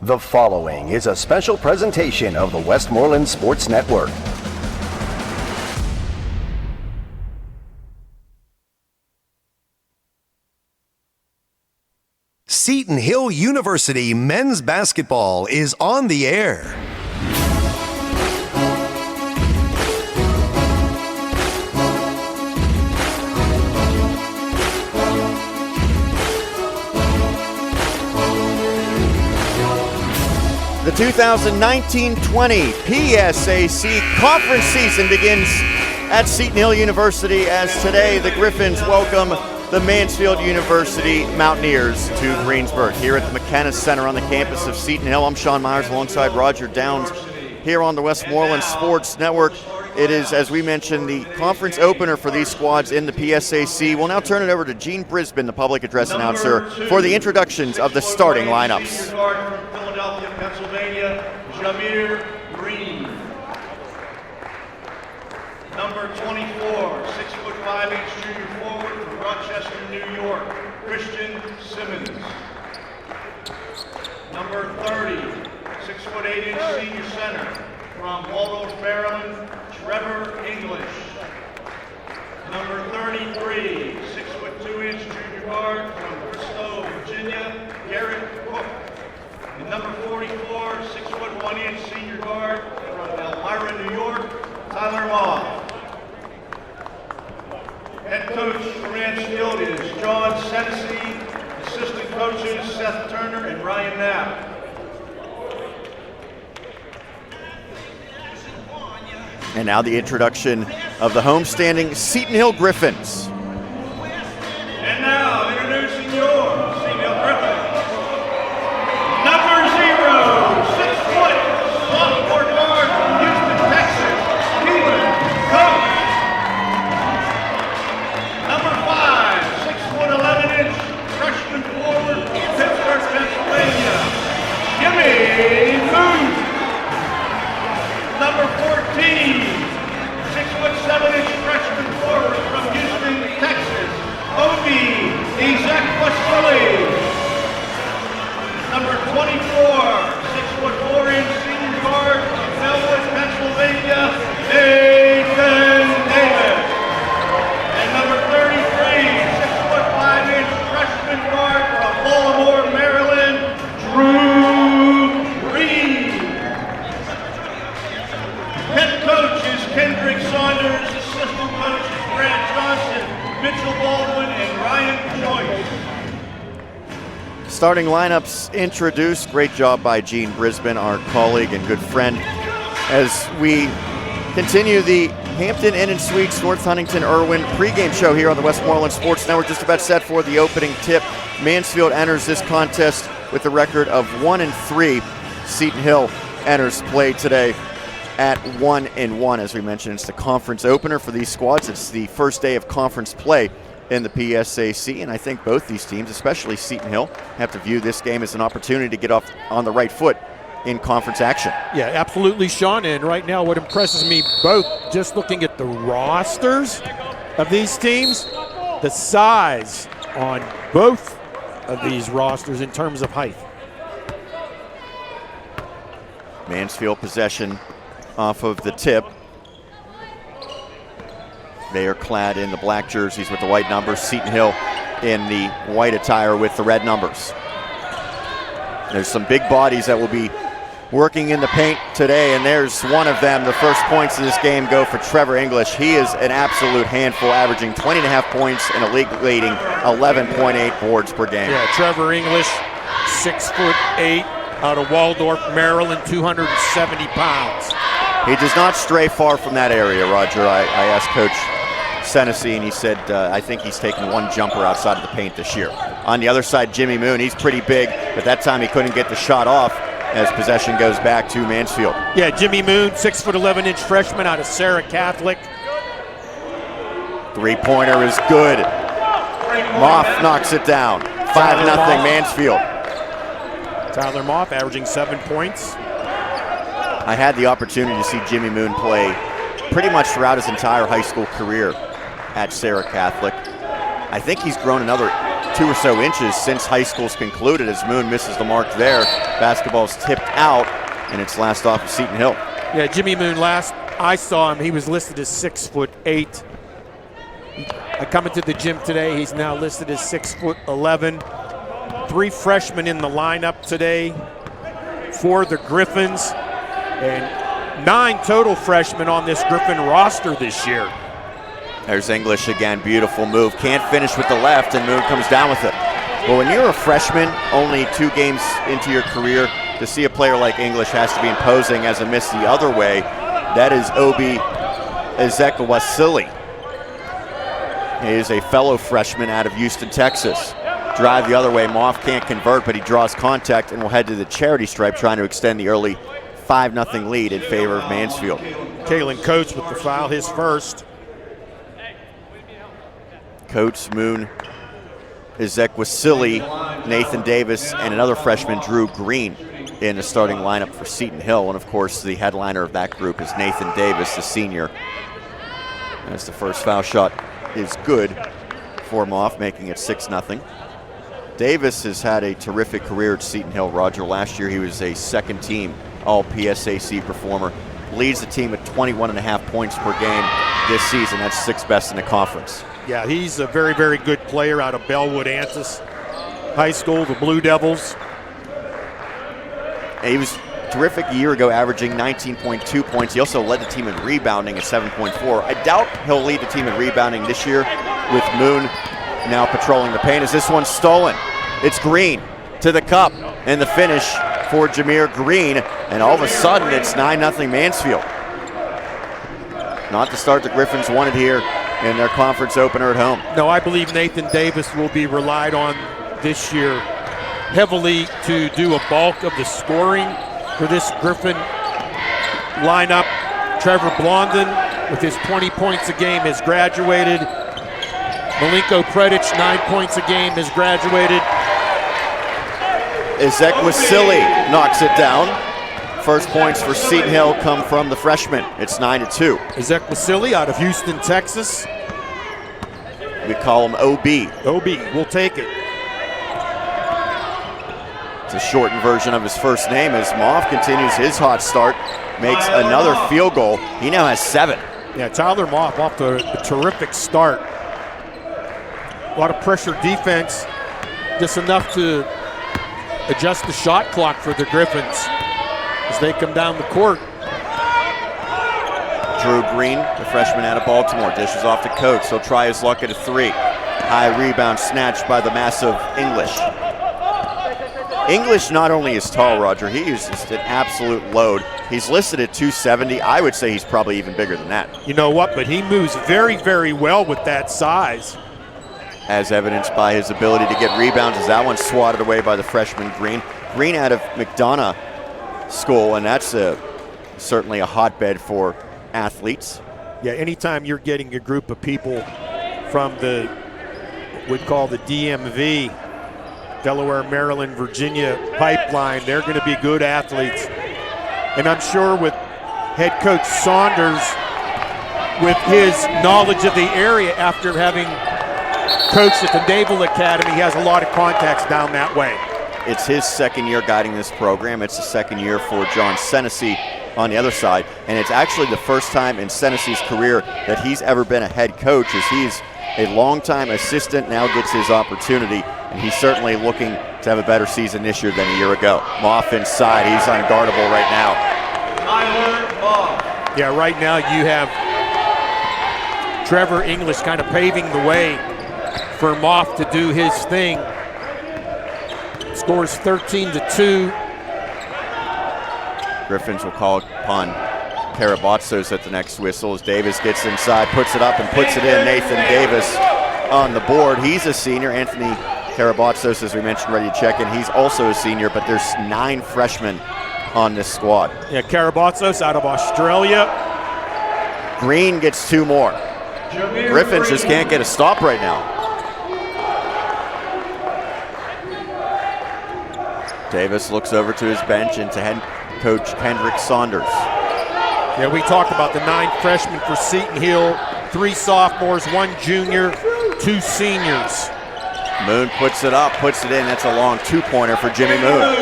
The following is a special presentation of the Westmoreland Sports Network. Seton Hill University men's basketball is on the air. The 2019-20 PSAC conference season begins at Seton Hill University as today the Griffins welcome the Mansfield University Mountaineers to Greensburg. Here at the McKenna Center on the campus of Seton Hill, I'm Sean Myers alongside Roger Downs here on the Westmoreland Sports Network. It is, as we mentioned, the conference opener for these squads in the PSAC. We'll now turn it over to Gene Brisbane, the public address announcer, for the introductions of the starting lineups. Philadelphia, Pennsylvania, Jameer Green. Number 24, 6'5" junior forward from Rochester, New York, Christian Simmons. Number 30, 6'8" senior center from Waldorf, Maryland, Trevor English. Number 33, 6'2" junior guard from Bristow, Virginia, Garrett Cook. And number 44, 6'1" senior guard from Elmira, New York, Tyler Moss. Head coach for Mansfield is John Senesey. Assistant coaches Seth Turner and Ryan Knapp. And now the introduction of the homestanding Seton Hill Griffins. And now introducing your Seton Hill Griffins. Number 0, 6 foot, sophomore guard from Houston, Texas, Keelan Cook. Number 5, 6'11" freshman forward from Pittsburgh, Pennsylvania, Jimmy Moon. Number 14, 6'7" freshman forward from Houston, Texas, Obi Ezek-Wasili. Number 24, 6'4" senior guard from Melwood, Pennsylvania, Nathan Davis. And number 33, 6'5" freshman guard from Baltimore, Maryland, Drew Reed. Head coach is Kendrick Saunders, assistant coach is Grant Johnson, Mitchell Baldwin, and Ryan Joyce. Starting lineups introduced. Great job by Gene Brisbane, our colleague and good friend, as we continue the Hampton Inn and Suites North Huntington Irwin pregame show here on the Westmoreland Sports Network. Just about set for the opening tip. Mansfield enters this contest with a record of 1-3. Seton Hill enters play today at 1-1. As we mentioned, it's the conference opener for these squads. It's the first day of conference play in the PSAC, and I think both these teams, especially Seton Hill, have to view this game as an opportunity to get off on the right foot in conference action. Yeah, absolutely, Sean. And right now what impresses me both, just looking at the rosters of these teams, the size on both of these rosters in terms of height. Mansfield possession off of the tip. They are clad in the black jerseys with the white numbers. Seton Hill in the white attire with the red numbers. There's some big bodies that will be working in the paint today, and there's one of them. The first points of this game go for Trevor English. He is an absolute handful, averaging 20.5 points and a league-leading 11.8 boards per game. Yeah, Trevor English, 6'8", out of Waldorf, Maryland, 270 pounds. He does not stray far from that area, Roger. I asked Coach Senesey, and he said, I think he's taken one jumper outside of the paint this year. On the other side, Jimmy Moon, he's pretty big, but that time he couldn't get the shot off as possession goes back to Mansfield. Yeah, Jimmy Moon, 6'11" freshman out of Sarah Catholic. Three-pointer is good. Moff knocks it down. 5-0 Mansfield. Tyler Moff averaging 7 points. I had the opportunity to see Jimmy Moon play pretty much throughout his entire high school career at Sarah Catholic. I think he's grown another 2 or so inches since high school's concluded as Moon misses the mark there. Basketball's tipped out, and it's last off of Seton Hill. Yeah, Jimmy Moon, last I saw him, he was listed as 6'8". I come into the gym today, he's now listed as 6'11". 3 freshmen in the lineup today for the Griffins, and 9 total freshmen on this Griffin roster this year. There's English again, beautiful move. Can't finish with the left, and Moon comes down with it. Well, when you're a freshman, only 2 games into your career, to see a player like English has to be imposing as a miss the other way. That is Obi Ezekwesili. He is a fellow freshman out of Houston, Texas. Drive the other way, Moff can't convert, but he draws contact and will head to the charity stripe, trying to extend the early 5-0 lead in favor of Mansfield. Kalen Coates with the foul, his first. Coates, Moon, Ezekwesili, Nathan Davis, and another freshman, Drew Green, in the starting lineup for Seton Hill. And of course, the headliner of that group is Nathan Davis, the senior. As the first foul shot is good for Moff, making it 6-0. Davis has had a terrific career at Seton Hill, Roger. Last year he was a second-team All-PSAC performer. Leads the team at 21.5 points per game this season. That's 6th best in the conference. Yeah, he's a very, very good player out of Bellwood Antis High School, the Blue Devils. He was terrific a year ago, averaging 19.2 points. He also led the team in rebounding at 7.4. I doubt he'll lead the team in rebounding this year with Moon now patrolling the paint. As this one's stolen, it's Green to the cup, and the finish for Jameer Green, and all of a sudden it's 9-0 Mansfield. Not the start the Griffins wanted here in their conference opener at home. No, I believe Nathan Davis will be relied on this year heavily to do a bulk of the scoring for this Griffin lineup. Trevor Blondin, with his 20 points a game, has graduated. Malenko Predic, 9 points a game, has graduated. Ezekwesili knocks it down. First points for Seton Hill come from the freshman. It's 9-2. Ezekwesili out of Houston, Texas. We call him OB. OB, we'll take it. It's a shortened version of his first name as Moff continues his hot start, makes another field goal. He now has 7. Yeah, Tyler Moff off to a terrific start. A lot of pressure defense, just enough to adjust the shot clock for the Griffins as they come down the court. Drew Green, the freshman out of Baltimore, dishes off to Coates. He'll try his luck at a 3. High rebound snatched by the massive English. English not only is tall, Roger, he is just an absolute load. He's listed at 270. I would say he's probably even bigger than that. You know what, but he moves very, very well with that size. As evidenced by his ability to get rebounds, as that one's swatted away by the freshman Green. Green out of McDonough School, and that's certainly a hotbed for athletes. Yeah, anytime you're getting a group of people from the, what we'd call the DMV, Delaware, Maryland, Virginia pipeline, they're going to be good athletes. And I'm sure with head coach Saunders, with his knowledge of the area after having coached at the Naval Academy, he has a lot of contacts down that way. It's his second year guiding this program. It's the second year for John Senesey on the other side. And it's actually the first time in Senesey's career that he's ever been a head coach, as he's a longtime assistant, now gets his opportunity. And he's certainly looking to have a better season this year than a year ago. Moff inside, he's unguardable right now. Yeah, right now you have Trevor English kind of paving the way for Moff to do his thing. Scores 13-2. Griffins will call upon Karabatsos at the next whistle as Davis gets inside, puts it up and puts it in. Nathan Davis on the board. He's a senior. Anthony Karabatsos, as we mentioned, ready to check in. He's also a senior, but there's 9 freshmen on this squad. Yeah, Karabatsos out of Australia. Green gets 2 more. Griffins just can't get a stop right now. Davis looks over to his bench and to head coach Kendrick Saunders. Yeah, we talked about the 9 freshmen for Seton Hill, 3 sophomores, 1 junior, 2 seniors. Moon puts it up, puts it in. That's a long two-pointer for Jimmy Moon.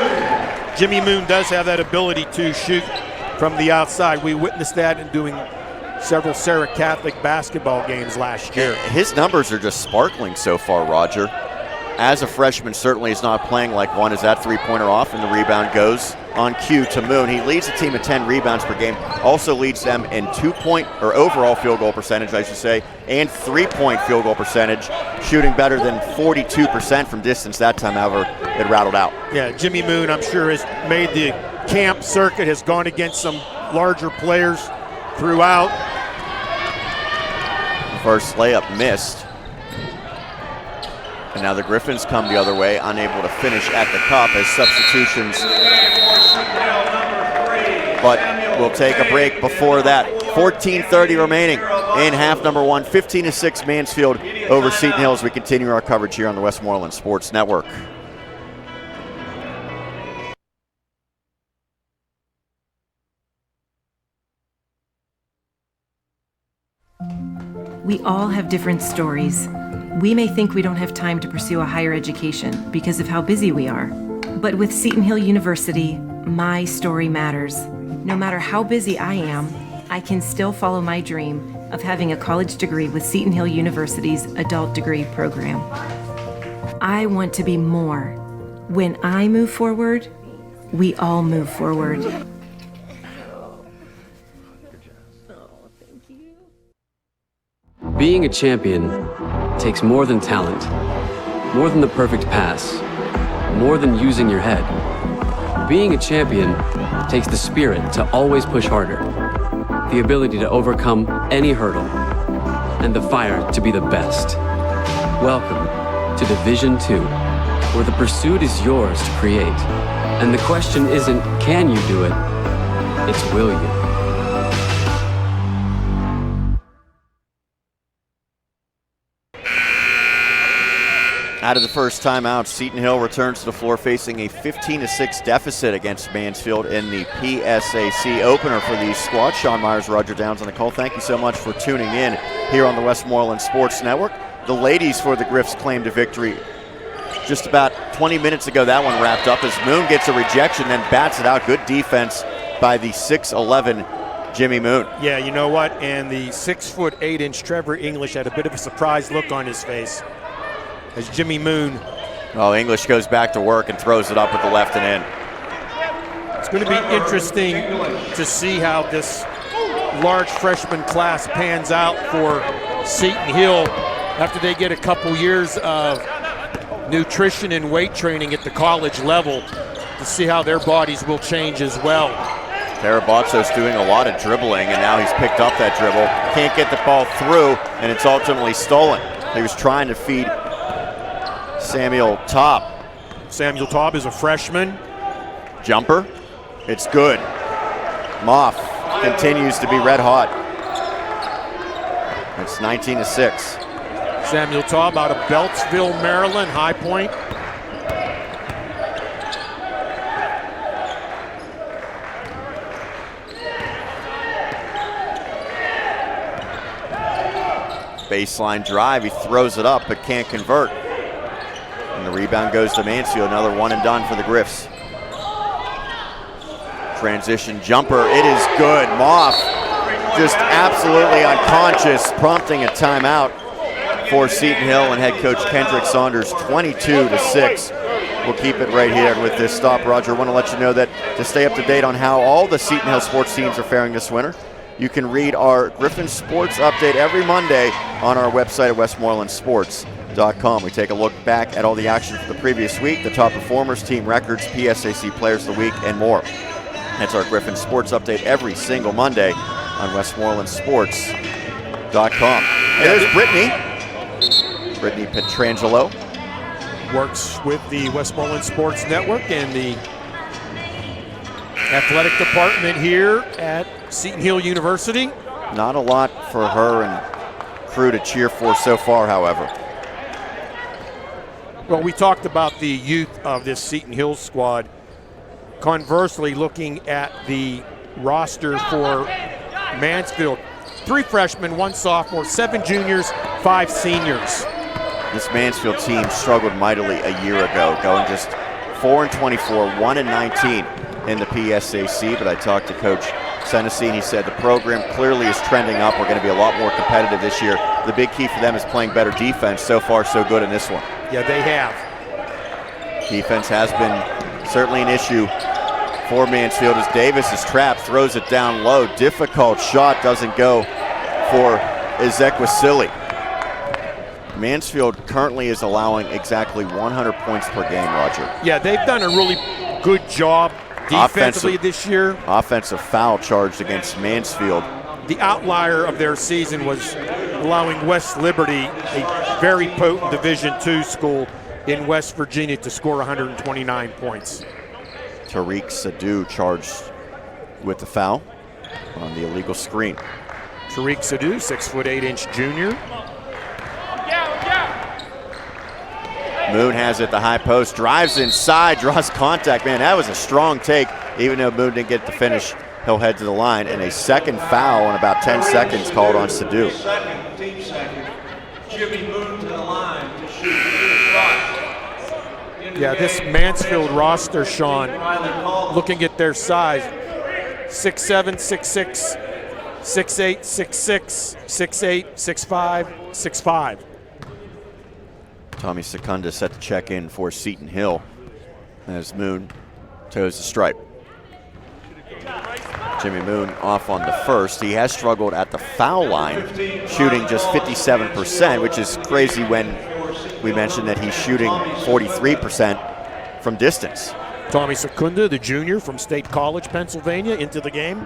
Jimmy Moon does have that ability to shoot from the outside. We witnessed that in doing several Sarah Catholic basketball games last year. His numbers are just sparkling so far, Roger. As a freshman, certainly is not playing like one as that three-pointer off, and the rebound goes on cue to Moon. He leads the team at 10 rebounds per game, also leads them in overall field goal percentage, I should say, and three-point field goal percentage, shooting better than 42% from distance that time, however, it rattled out. Yeah, Jimmy Moon, I'm sure, has made the camp circuit, has gone against some larger players throughout. First layup missed. And now the Griffins come the other way, unable to finish at the cup as substitutions. But we'll take a break before that. 14:30 remaining in half number one. 15-6 Mansfield over Seton Hill as we continue our coverage here on the Westmoreland Sports Network. We all have different stories. We may think we don't have time to pursue a higher education because of how busy we are. But with Seton Hill University, my story matters. No matter how busy I am, I can still follow my dream of having a college degree with Seton Hill University's adult degree program. I want to be more. When I move forward, we all move forward. Being a champion takes more than talent, more than the perfect pass, more than using your head. Being a champion takes the spirit to always push harder, the ability to overcome any hurdle, and the fire to be the best. Welcome to Division II, where the pursuit is yours to create. And the question isn't, can you do it? It's, will you? Out of the first timeout, Seton Hill returns to the floor facing a 15-6 deficit against Mansfield in the PSAC opener for the squad. Sean Myers, Roger Downs on the call. Thank you so much for tuning in here on the Westmoreland Sports Network. The ladies for the Griffs claimed a victory just about 20 minutes ago. That one wrapped up as Moon gets a rejection, then bats it out. Good defense by the 6'11" Jimmy Moon. Yeah, you know what? And the 6'8" Trevor English had a bit of a surprised look on his face as Jimmy Moon. Oh, English goes back to work and throws it up with the left and in. It's going to be interesting to see how this large freshman class pans out for Seton Hill after they get a couple years of nutrition and weight training at the college level, to see how their bodies will change as well. Carabatso's doing a lot of dribbling, and now he's picked up that dribble. Can't get the ball through, and it's ultimately stolen. He was trying to feed Samuel Taub. Samuel Taub is a freshman. Jumper. It's good. Moff continues to be red hot. It's 19-6. Samuel Taub out of Beltsville, Maryland, High Point. Baseline drive, he throws it up but can't convert. And the rebound goes to Mansfield, another one and done for the Griffs. Transition jumper, it is good. Moff just absolutely unconscious, prompting a timeout for Seton Hill and head coach Kendrick Saunders. 22-6. We'll keep it right here with this stop. Roger, I want to let you know that to stay up to date on how all the Seton Hill sports teams are faring this winter, you can read our Griffin Sports Update every Monday on our website at westmorelandsports.com. We take a look back at all the action for the previous week, the top performers, team records, PSAC players of the week, and more. That's our Griffin Sports Update every single Monday on westmorelandsports.com. And there's Brittany Petrangelo. Works with the Westmoreland Sports Network and the athletic department here at Seton Hill University. Not a lot for her and crew to cheer for so far, however. Well, we talked about the youth of this Seton Hill squad. Conversely, looking at the roster for Mansfield, 3 freshmen, 1 sophomore, 7 juniors, 5 seniors. This Mansfield team struggled mightily a year ago, going just 4-24, 1-19 in the PSAC, but I talked to Coach Senesey, and he said the program clearly is trending up. We're going to be a lot more competitive this year. The big key for them is playing better defense. So far, so good in this one. Yeah, they have. Defense has been certainly an issue for Mansfield as Davis is trapped, throws it down low. Difficult shot, doesn't go for Ezekwesili. Mansfield currently is allowing exactly 100 points per game, Roger. Yeah, they've done a really good job defensively this year. Offensive foul charged against Mansfield. The outlier of their season was allowing West Liberty, a very potent Division II school in West Virginia, to score 129 points. Tariq Sadhu charged with the foul on the illegal screen. Tariq Sadhu, 6'8" junior. Moon has it, the high post, drives inside, draws contact. Man, that was a strong take. Even though Moon didn't get the finish, he'll head to the line. And a second foul in about 10 seconds called on Sadhu. Team second. Jimmy Moon to the line to shoot the shot. Yeah, this Mansfield roster, Sean, looking at their size, 6'7", 6'6", 6'8", 6'6", 6'8", 6'5", 6'5". Tommy Secunda set to check in for Seton Hill as Moon toes the stripe. Jimmy Moon off on the first. He has struggled at the foul line, shooting just 57%, which is crazy when we mentioned that he's shooting 43% from distance. Tommy Secunda, the junior from State College, Pennsylvania, into the game.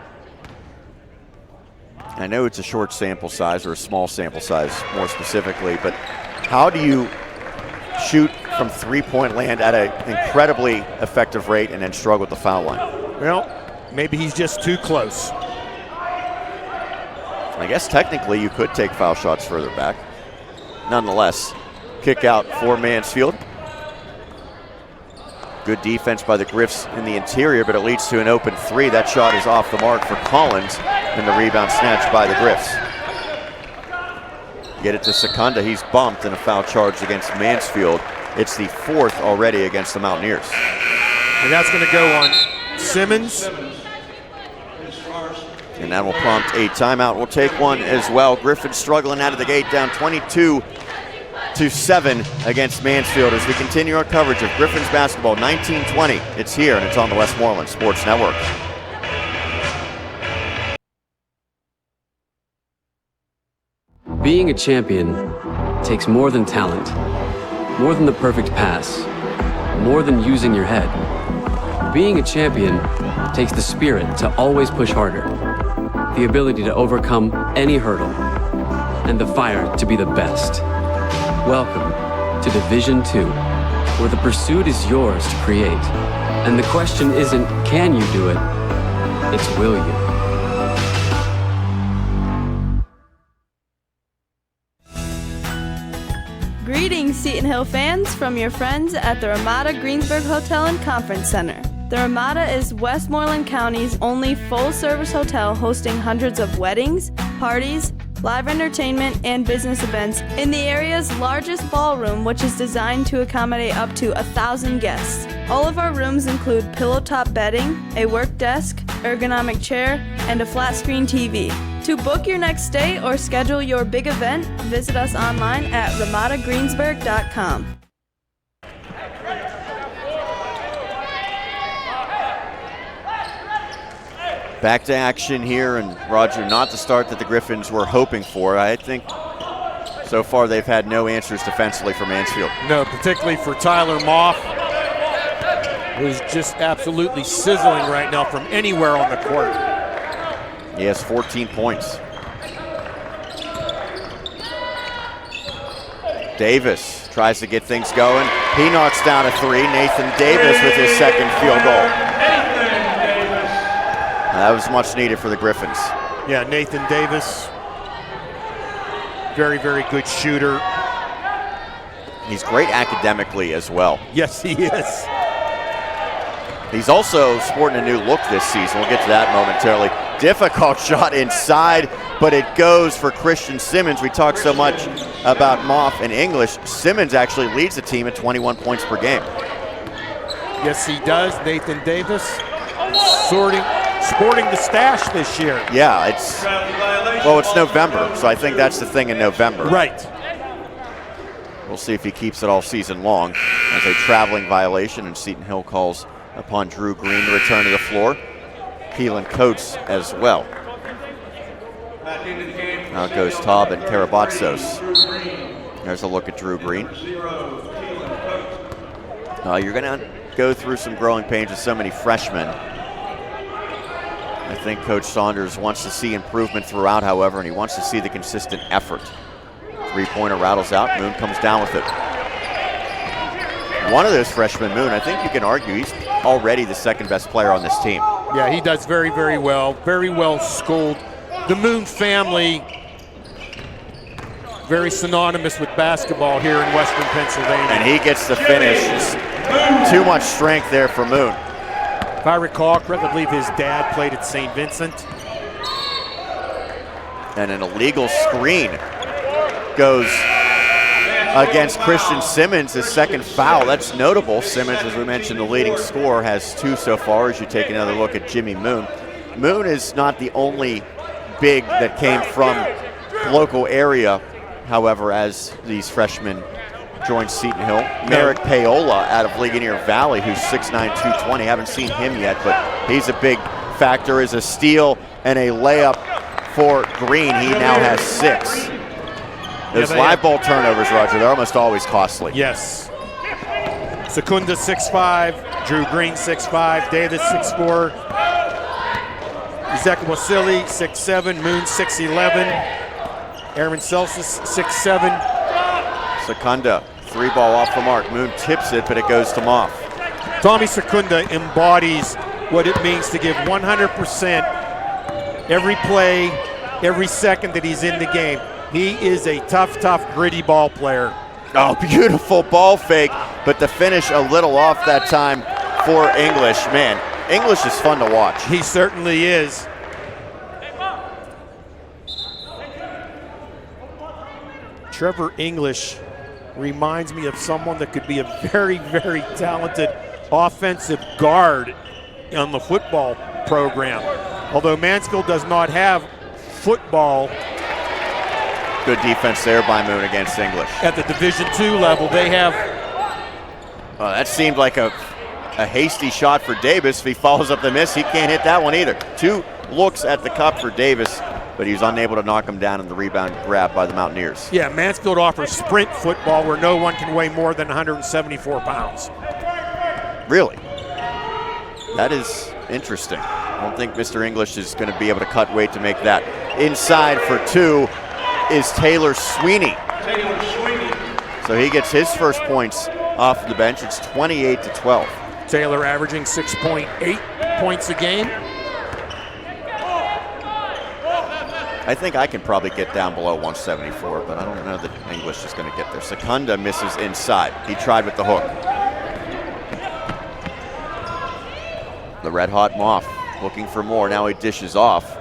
I know it's a short sample size, or a small sample size more specifically, but how do you shoot from three-point land at an incredibly effective rate and then struggle at the foul line? Well, maybe he's just too close. I guess technically you could take foul shots further back. Nonetheless, kick out for Mansfield. Good defense by the Griffs in the interior, but it leads to an open three. That shot is off the mark for Collins, and the rebound snatched by the Griffs. Get it to Secunda. He's bumped, and a foul charged against Mansfield. It's the fourth already against the Mountaineers. And that's going to go on Simmons. And that will prompt a timeout. We'll take one as well. Griffin struggling out of the gate, down 22-7 against Mansfield as we continue our coverage of Griffins basketball 1920. It's here, and it's on the Westmoreland Sports Network. Being a champion takes more than talent, more than the perfect pass, more than using your head. Being a champion takes the spirit to always push harder, the ability to overcome any hurdle, and the fire to be the best. Welcome to Division II, where the pursuit is yours to create. And the question isn't, can you do it? It's, will you? Greetings, Seton Hill fans, from your friends at the Ramada Greensburg Hotel and Conference Center. The Ramada is Westmoreland County's only full-service hotel, hosting hundreds of weddings, parties, live entertainment, and business events in the area's largest ballroom, which is designed to accommodate up to 1,000 guests. All of our rooms include pillow-top bedding, a work desk, ergonomic chair, and a flat-screen TV. To book your next stay or schedule your big event, visit us online at ramadagreensburg.com. Back to action here, and Roger, not the start that the Griffins were hoping for. I think so far they've had no answers defensively for Mansfield. No, particularly for Tyler Moff, who's just absolutely sizzling right now from anywhere on the court. He has 14 points. Davis tries to get things going. He knocks down a three. Nathan Davis with his second field goal. That was much needed for the Griffins. Yeah, Nathan Davis, very, very good shooter. He's great academically as well. Yes, he is. He's also sporting a new look this season. We'll get to that momentarily. Difficult shot inside, but it goes for Christian Simmons. We talked so much about Moff and English, Simmons actually leads the team at 21 points per game. Yes, he does. Nathan Davis sporting the stash this year. Yeah, it's November, so I think that's the thing in November. Right. We'll see if he keeps it all season long as a traveling violation, and Seton Hill calls upon Drew Green to return to the floor. Keelan Coates as well. Now goes Taub and Karabatsos. There's a look at Drew Green. You're going to go through some growing pains with so many freshmen. I think Coach Saunders wants to see improvement throughout, however, and he wants to see the consistent effort. Three-pointer rattles out. Moon comes down with it. One of those freshmen, Moon, I think you can argue he's already the second best player on this team. Yeah, he does very, very well. Very well schooled. The Moon family, very synonymous with basketball here in Western Pennsylvania. And he gets the finish. Too much strength there for Moon. If I recall correctly, I believe his dad played at St. Vincent. And an illegal screen goes against Christian Simmons, his second foul. That's notable. Simmons, as we mentioned, the leading scorer, has 2 so far as you take another look at Jimmy Moon. Moon is not the only big that came from local area, however, as these freshmen join Seton Hill. Merrick Paola out of Ligonier Valley, who's 6'9", 220. Haven't seen him yet, but he's a big factor as a steal and a layup for Green. He now has 6. Those live ball turnovers, Roger, they're almost always costly. Yes. Secunda 6'5", Drew Green 6'5", Davis 6'4", Ezekiel Wasili 6'7", Moon 6'11", Aaron Celsus 6'7". Secunda, 3-ball off the mark. Moon tips it, but it goes to Moff. Tommy Secunda embodies what it means to give 100% every play, every second that he's in the game. He is a tough, gritty ball player. Oh, beautiful ball fake, but the finish a little off that time for English. Man, English is fun to watch. He certainly is. Trevor English reminds me of someone that could be a very, very talented offensive guard on the football program. Although Mansfield does not have football. Good defense there by Moon against English. At the Division II level, they have. That seemed like a hasty shot for Davis. If he follows up the miss, he can't hit that one either. 2 looks at the cup for Davis, but he's unable to knock him down in the rebound grab by the Mountaineers. Yeah, Mansfield offers sprint football where no one can weigh more than 174 pounds. Really? That is interesting. I don't think Mr. English is going to be able to cut weight to make that. Inside for 2 is Taylor Sweeney. So he gets his first points off the bench. It's 28-12. Taylor averaging 6.8 points a game. I think I can probably get down below 174, but I don't know that English is going to get there. Secunda misses inside. He tried with the hook. The red-hot Moff looking for more. Now he dishes off.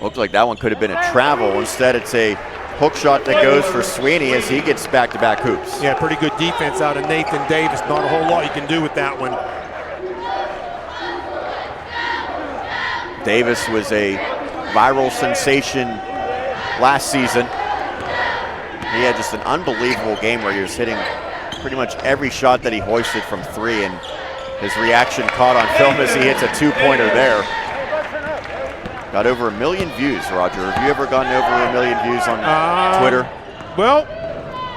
Looks like that one could have been a travel. Instead, it's a hook shot that goes for Sweeney as he gets back-to-back hoops. Yeah, pretty good defense out of Nathan Davis. Not a whole lot you can do with that one. Davis was a viral sensation last season. He had just an unbelievable game where he was hitting pretty much every shot that he hoisted from 3, and his reaction caught on film as he hits a 2-pointer there. Got over 1 million views, Roger. Have you ever gotten over 1 million views on Twitter? Well,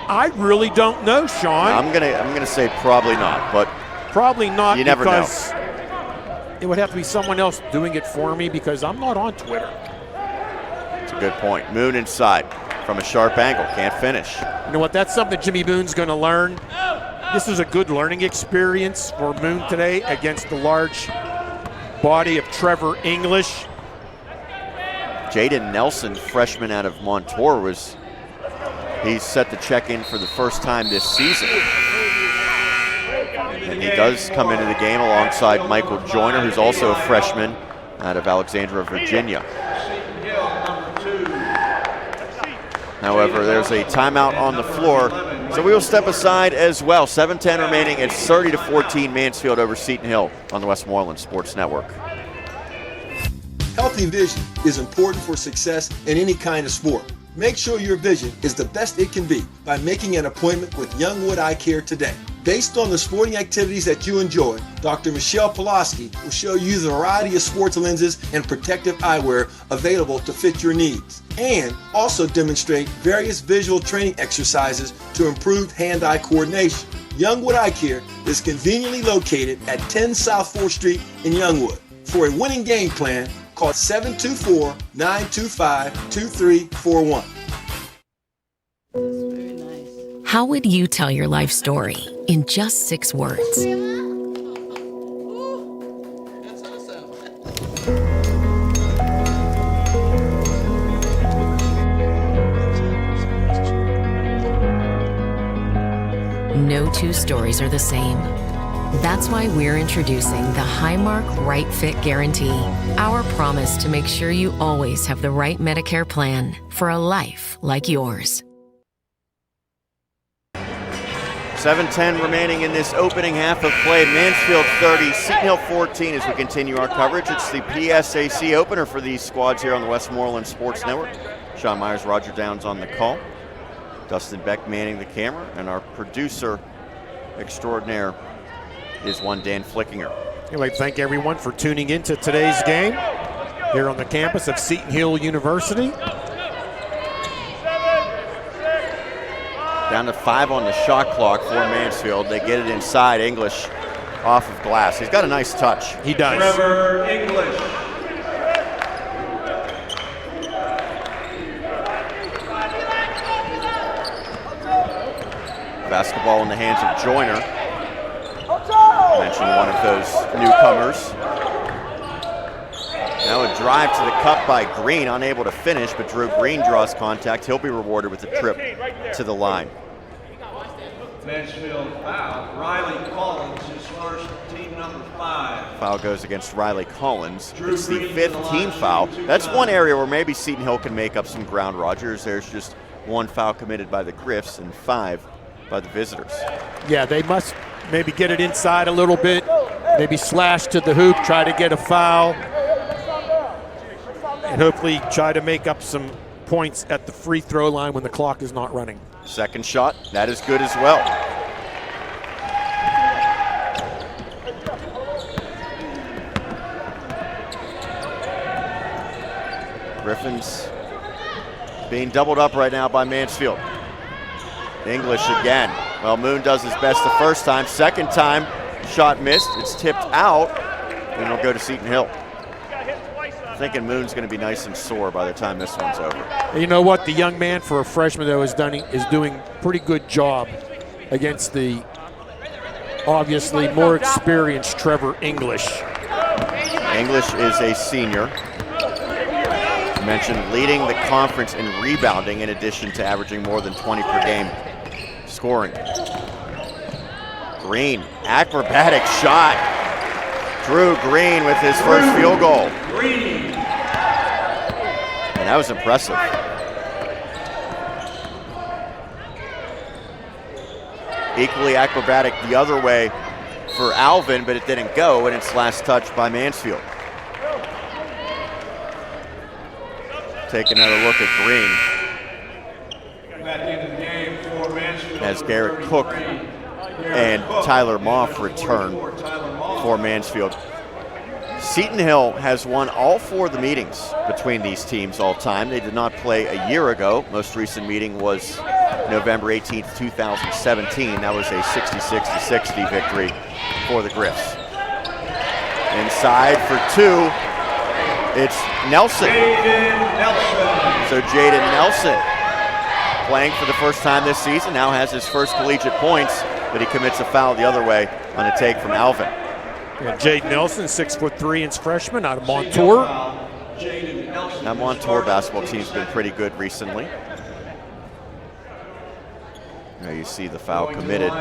I really don't know, Sean. I'm gonna say probably not, but probably not. You never know. It would have to be someone else doing it for me because I'm not on Twitter. It's a good point. Moon inside from a sharp angle, can't finish. You know what? That's something Jimmy Moon's going to learn. This is a good learning experience for Moon today against the large body of Trevor English. Jaden Nelson, freshman out of Montour, he's set to check in for the first time this season. And he does come into the game alongside Michael Joyner, who's also a freshman out of Alexandria, Virginia. However, there's a timeout on the floor, so we will step aside as well. 7:10 remaining. It's 30-14 Mansfield over Seton Hill on the Westmoreland Sports Network. Healthy vision is important for success in any kind of sport. Make sure your vision is the best it can be by making an appointment with Youngwood Eye Care today. Based on the sporting activities that you enjoy, Dr. Michelle Pulaski will show you the variety of sports lenses and protective eyewear available to fit your needs, and also demonstrate various visual training exercises to improve hand-eye coordination. Youngwood Eye Care is conveniently located at 10 South 4th Street in Youngwood. For a winning game plan, call 724-925-2341. How would you tell your life story in just 6 words? No 2 stories are the same. That's why we're introducing the Highmark Right Fit Guarantee, our promise to make sure you always have the right Medicare plan for a life like yours. 7:10 remaining in this opening half of play. Mansfield 30, Seton Hill 14 as we continue our coverage. It's the PSAC opener for these squads here on the Westmoreland Sports Network. Sean Myers, Roger Downs on the call. Dustin Beck manning the camera, and our producer extraordinaire is one Dan Flickinger. I'd like to thank everyone for tuning in to today's game here on the campus of Seton Hill University. Down to 5 on the shot clock for Mansfield. They get it inside. English off of glass. He's got a nice touch. He does. Trevor English. Basketball in the hands of Joyner. Mentioned one of those newcomers. Now a drive to the cup by Green, unable to finish, but Drew Green draws contact. He'll be rewarded with a trip to the line. Mansfield foul. Riley Collins, his first, team number 5. Foul goes against Riley Collins. It's the 5th team foul. That's one area where maybe Seton Hill can make up some ground, Rogers. There's just 1 foul committed by the Griffs and 5 by the visitors. Yeah, they must maybe get it inside a little bit, maybe slash to the hoop, try to get a foul, and hopefully try to make up some points at the free throw line when the clock is not running. Second shot, that is good as well. Griffins being doubled up right now by Mansfield. English again. Well, Moon does his best the first time. Second time, shot missed. It's tipped out, and it'll go to Seton Hill. I'm thinking Moon's going to be nice and sore by the time this one's over. You know what? The young man, for a freshman, though, is doing pretty good job against the obviously more experienced Trevor English. English is a senior. I mentioned leading the conference in rebounding in addition to averaging more than 20 per game scoring. Green, acrobatic shot. Drew Green with his first field goal. And that was impressive. Equally acrobatic the other way for Alvin, but it didn't go, and it's last touch by Mansfield. Take another look at Green. As Garrett Cook and Tyler Moff return for Mansfield. Seton Hill has won all 4 of the meetings between these teams all time. They did not play a year ago. Most recent meeting was November 18th, 2017. That was a 66-60 victory for the Griffs. Inside for 2, it's Nelson. So Jaden Nelson, playing for the first time this season, now has his first collegiate points, but he commits a foul the other way on a take from Alvin. And Jaden Nelson, 6'3" and freshman out of Montour. That Montour basketball team's been pretty good recently. Now you see the foul committed.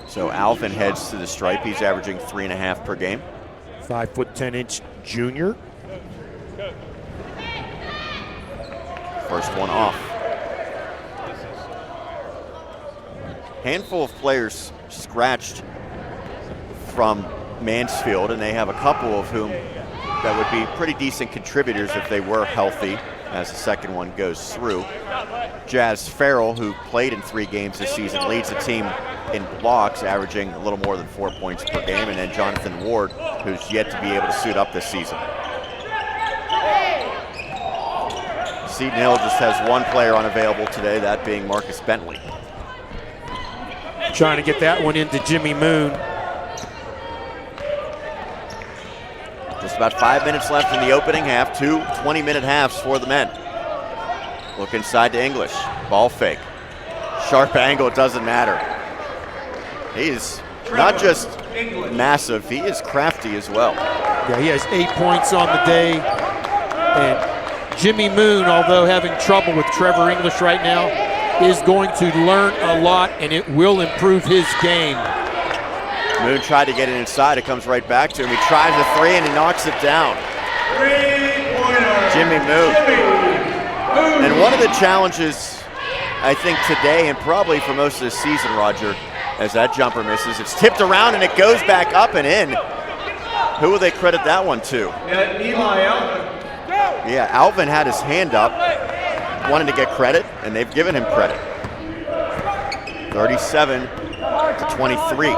So Alvin heads to the stripe. He's averaging 3.5 per game. 5'10" junior. First one off. Handful of players scratched from Mansfield, and they have a couple of whom that would be pretty decent contributors if they were healthy as the second one goes through. Jazz Farrell, who played in 3 games this season, leads the team in blocks, averaging a little more than 4 points per game, and then Jonathan Ward, who's yet to be able to suit up this season. Seton Hill just has one player unavailable today, that being Marcus Bentley. Trying to get that one into Jimmy Moon. Just about 5 minutes left in the opening half, 2 20-minute halves for the men. Look inside to English, ball fake. Sharp angle, it doesn't matter. He is not just massive, he is crafty as well. Yeah, he has 8 points on the day. And Jimmy Moon, although having trouble with Trevor English right now, is going to learn a lot, and it will improve his game. Moon tried to get it inside, it comes right back to him. He tries the 3 and he knocks it down. Jimmy Moon. And one of the challenges, I think today and probably for most of the season, Roger, as that jumper misses, it's tipped around and it goes back up and in. Who will they credit that one to? Eli Alvin. Yeah, Alvin had his hand up, wanted to get credit, and they've given him credit. 37 to 23.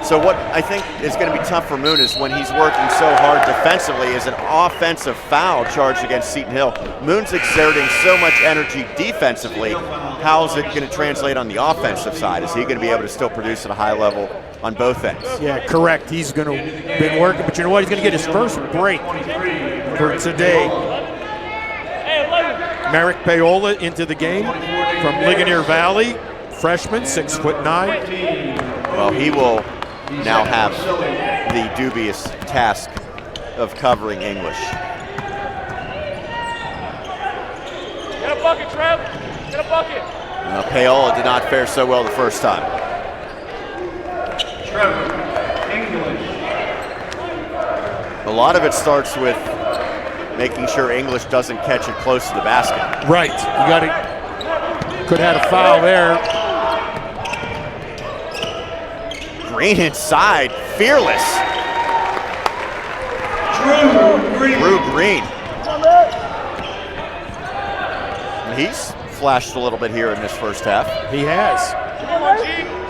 So what I think is going to be tough for Moon is when he's working so hard defensively is an offensive foul charged against Seton Hill. Moon's exerting so much energy defensively. How is it going to translate on the offensive side? Is he going to be able to still produce at a high level on both ends? Yeah, correct. He's going to been working, but you know what? He's going to get his first break for today. Merrick Paola into the game from Ligonier Valley, freshman, 6'9". Well, he will now have the dubious task of covering English. Get a bucket, Trev. Get a bucket. Paola did not fare so well the first time. Trevor English. A lot of it starts with making sure English doesn't catch it close to the basket. Right. You got to. Could have had a foul there. Green inside, fearless. Drew Green. And he's flashed a little bit here in this first half. He has.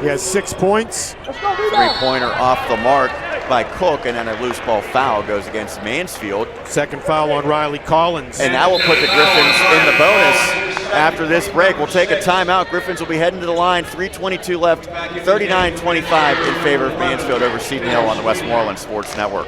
He has 6 points. Three-pointer off the mark by Cook, and then a loose ball foul goes against Mansfield. Second foul on Riley Collins. And that will put the Griffins in the bonus. After this break, we'll take a timeout. Griffins will be heading to the line. 3:22 left, 39-25 in favor of Mansfield over Seton Hill on the Westmoreland Sports Network.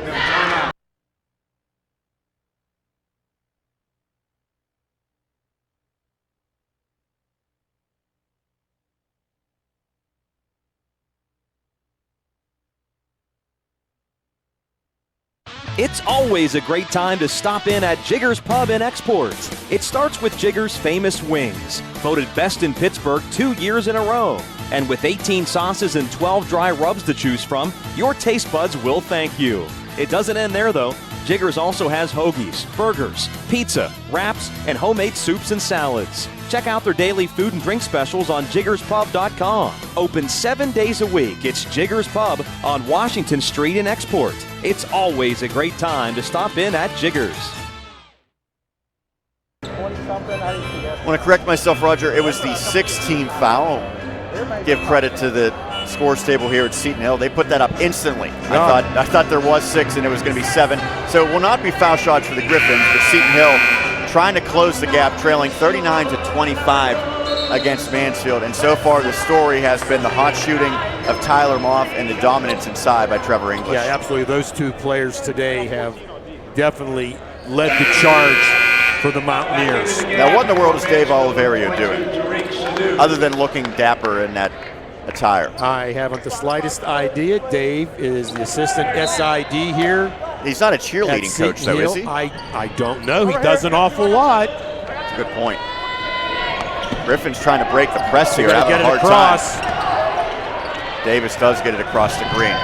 It's always a great time to stop in at Jigger's Pub and Exports. It starts with Jigger's famous wings, voted best in Pittsburgh 2 years in a row. And with 18 sauces and 12 dry rubs to choose from, your taste buds will thank you. It doesn't end there though. Jigger's also has hoagies, burgers, pizza, wraps, and homemade soups and salads. Check out their daily food and drink specials on jiggerspub.com. Open 7 days a week. It's Jigger's Pub on Washington Street in Export. It's always a great time to stop in at Jigger's. I want to correct myself, Roger. It was the 16th foul. Give credit to the scores table here at Seton Hill. They put that up instantly. I thought there was 6 and it was going to be 7. So it will not be foul shots for the Griffins, but Seton Hill trying to close the gap, trailing 39-25 against Mansfield. And so far the story has been the hot shooting of Tyler Moff and the dominance inside by Trevor English. Yeah, absolutely. Those two players today have definitely led the charge for the Mountaineers. Now, what in the world is Dave Oliverio doing, other than looking dapper in that attire? I haven't the slightest idea. Dave is the assistant SID here. He's not a cheerleading coach, though, is he? I don't know. He does an awful lot. That's a good point. Griffin's trying to break the press here, having a hard time. Davis does get it across the green.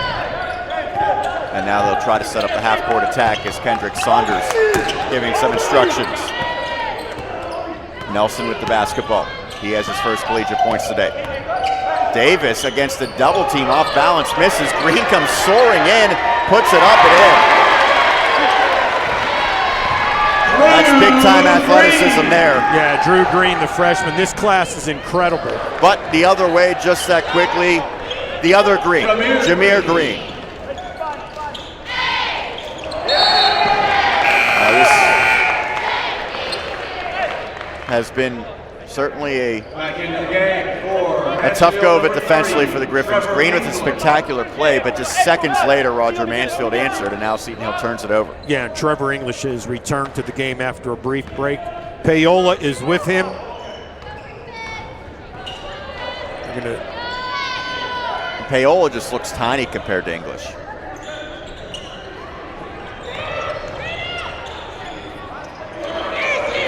And now they'll try to set up the half-court attack as Kendrick Saunders giving some instructions. Nelson with the basketball. He has his first collegiate points today. Davis against the double team, off balance, misses. Green comes soaring in, puts it up and in. That's big time athleticism there. Yeah, Drew Green, the freshman. This class is incredible. But the other way, just that quickly, the other Green, Jameer Green. This has been certainly a tough go of it defensively for the Griffins. Green with a spectacular play, but just seconds later, Roger Mansfield answered, and now Seton Hill turns it over. Yeah, and Trevor English has returned to the game after a brief break. Payola is with him. Payola just looks tiny compared to English.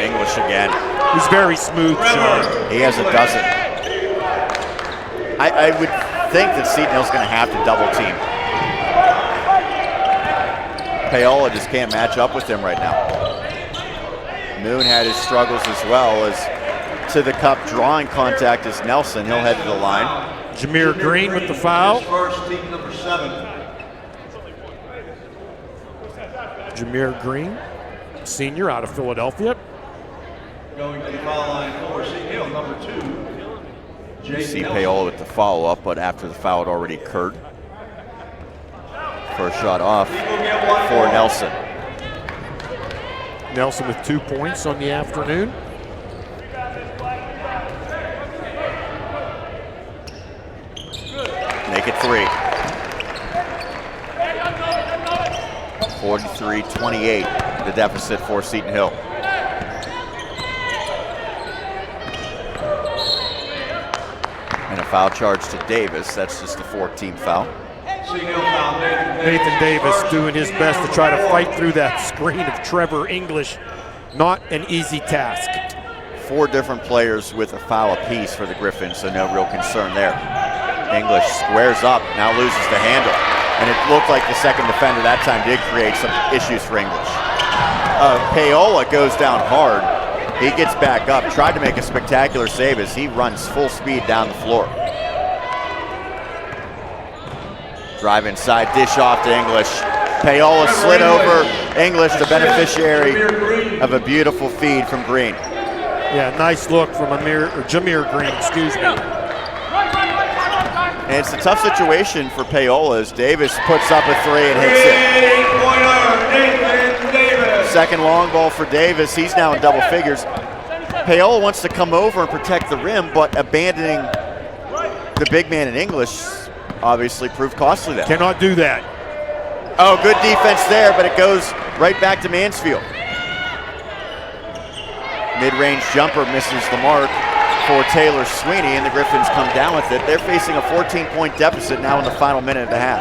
English again. He's very smooth, Sean. He has a dozen. I would think that Seton Hill's going to have to double team. Payola just can't match up with him right now. Moon had his struggles as well, as to the cup drawing contact is Nelson. He'll head to the line. Jameer Green with the foul. First, team number 7. Jameer Green, senior out of Philadelphia. Going to the foul line for Seton Hill, number 2. You see Payola with the follow-up, but after the foul had already occurred. First shot off for Nelson. Nelson with 2 points on the afternoon. Make it 3. 43-28, the deficit for Seton Hill. And a foul charge to Davis. That's just a 4-team foul. Nathan Davis doing his best to try to fight through that screen of Trevor English. Not an easy task. 4 different players with a foul apiece for the Griffins, so no real concern there. English squares up, now loses the handle. And it looked like the second defender that time did create some issues for English. Payola goes down hard. He gets back up, tried to make a spectacular save as he runs full speed down the floor. Drive inside, dish off to English. Payola slid over English, the beneficiary of a beautiful feed from Green. Yeah, nice look from Jameer Green, excuse me. And it's a tough situation for Payola as Davis puts up a 3 and hits it. Second long ball for Davis. He's now in double figures. Payola wants to come over and protect the rim, but abandoning the big man in English obviously proved costly there. Cannot do that. Oh, good defense there, but it goes right back to Mansfield. Mid-range jumper misses the mark for Taylor Sweeney, and the Griffins come down with it. They're facing a 14-point deficit now in the final minute and a half.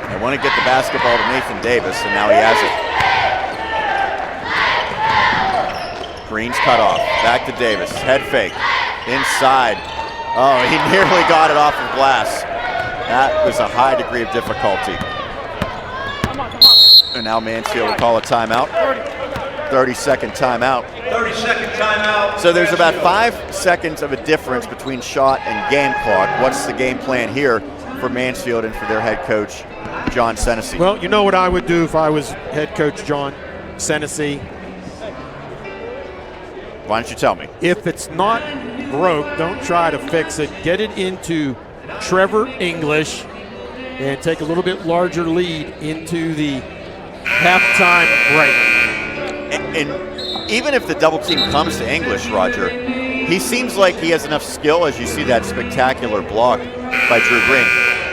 They want to get the basketball to Nathan Davis, and now he has it. Green's cut off. Back to Davis. Head fake. Inside. Oh, he nearly got it off of glass. That was a high degree of difficulty. And now Mansfield will call a timeout. 30-second timeout. 30-second timeout. So there's about 5 seconds of a difference between shot and game clock. What's the game plan here for Mansfield and for their head coach, John Senesey? Well, you know what I would do if I was head coach John Senesey? Why don't you tell me? If it's not broke, don't try to fix it. Get it into Trevor English and take a little bit larger lead into the halftime break. And even if the double team comes to English, Roger, he seems like he has enough skill, as you see that spectacular block by Drew Green.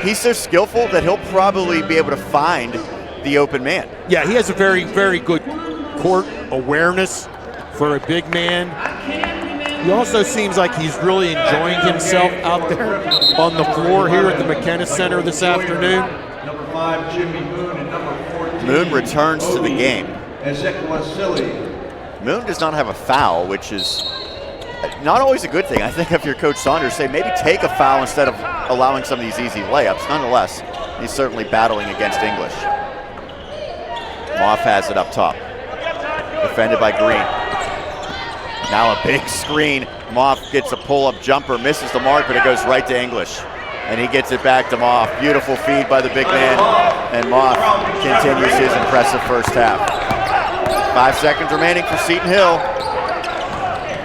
He's so skillful that he'll probably be able to find the open man. Yeah, he has a very, very good court awareness for a big man. He also seems like he's really enjoying himself out there on the floor here at the McKenna Center this afternoon. Number 5, Jimmy Moon, and number 14. Moon returns to the game. Ezekiel. Moon does not have a foul, which is not always a good thing. I think if you're Coach Saunders, say maybe take a foul instead of allowing some of these easy layups. Nonetheless, he's certainly battling against English. Moff has it up top. Defended by Green. Now a big screen. Moff gets a pull-up jumper, misses the mark, but it goes right to English. And he gets it back to Moff. Beautiful feed by the big man. And Moff continues his impressive first half. 5 seconds remaining for Seton Hill.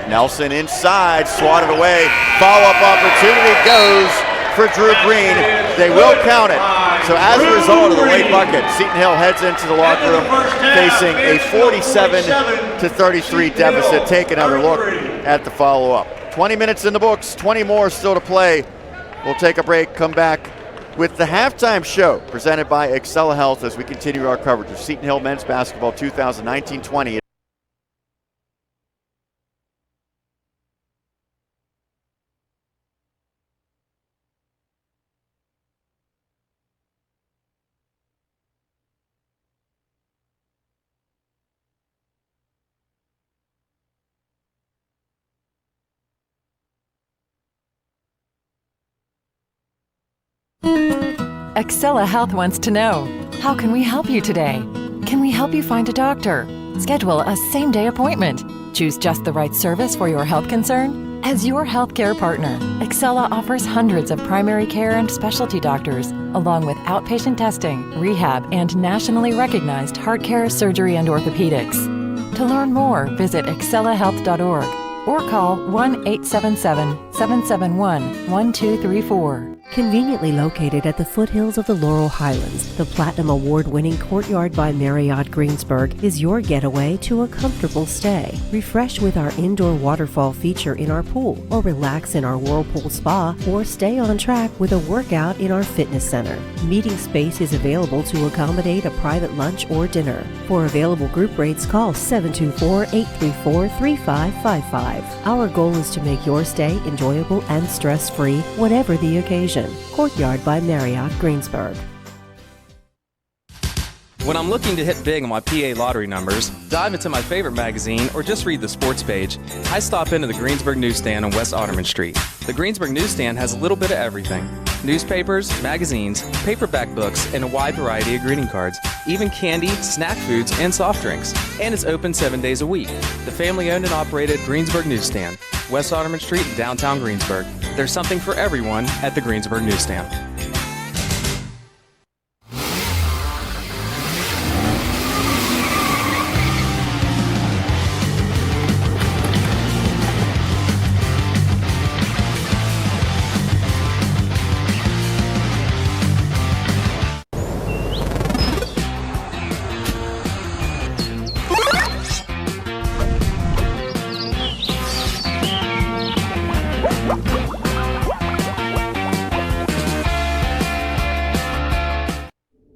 Nelson inside, swatted away. Follow-up opportunity goes for Drew Green. They will count it. So as a result of the late bucket, Seton Hill heads into the locker room facing a 47-33 deficit. Take another look at the follow-up. 20 minutes in the books, 20 more still to play. We'll take a break, come back with the halftime show presented by Excella Health as we continue our coverage of Seton Hill men's basketball 2019-20. Excella Health wants to know, how can we help you today? Can we help you find a doctor? Schedule a same-day appointment. Choose just the right service for your health concern? As your healthcare partner, Excella offers hundreds of primary care and specialty doctors, along with outpatient testing, rehab, and nationally recognized heart care, surgery, and orthopedics. To learn more, visit excellahealth.org or call 1-877-771-1234. Conveniently located at the foothills of the Laurel Highlands, the Platinum Award-winning Courtyard by Marriott Greensburg is your getaway to a comfortable stay. Refresh with our indoor waterfall feature in our pool, or relax in our Whirlpool Spa, or stay on track with a workout in our fitness center. Meeting space is available to accommodate a private lunch or dinner. For available group rates, call 724-834-3555. Our goal is to make your stay enjoyable and stress-free, whatever the occasion. Courtyard by Marriott Greensburg. When I'm looking to hit big on my PA lottery numbers, dive into my favorite magazine, or just read the sports page, I stop into the Greensburg Newsstand on West Otterman Street. The Greensburg Newsstand has a little bit of everything. Newspapers, magazines, paperback books, and a wide variety of greeting cards, even candy, snack foods, and soft drinks. And it's open 7 days a week. The family-owned and operated Greensburg Newsstand, West Otterman Street, downtown Greensburg. There's something for everyone at the Greensburg Newsstand.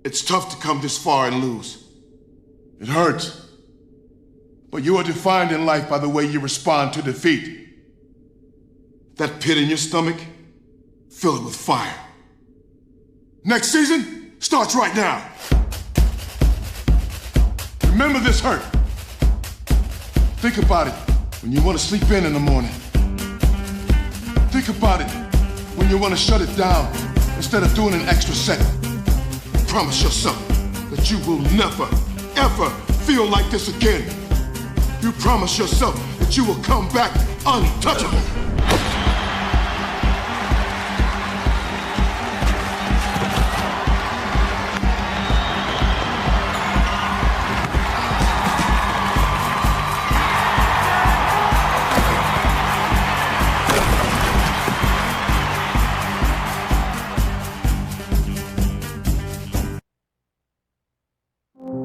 It's tough to come this far and lose. It hurts. But you are defined in life by the way you respond to defeat. That pit in your stomach, fill it with fire. Next season starts right now. Remember this hurt. Think about it when you want to sleep in the morning. Think about it when you want to shut it down instead of doing an extra set. Promise yourself that you will never, ever feel like this again. You promise yourself that you will come back untouchable.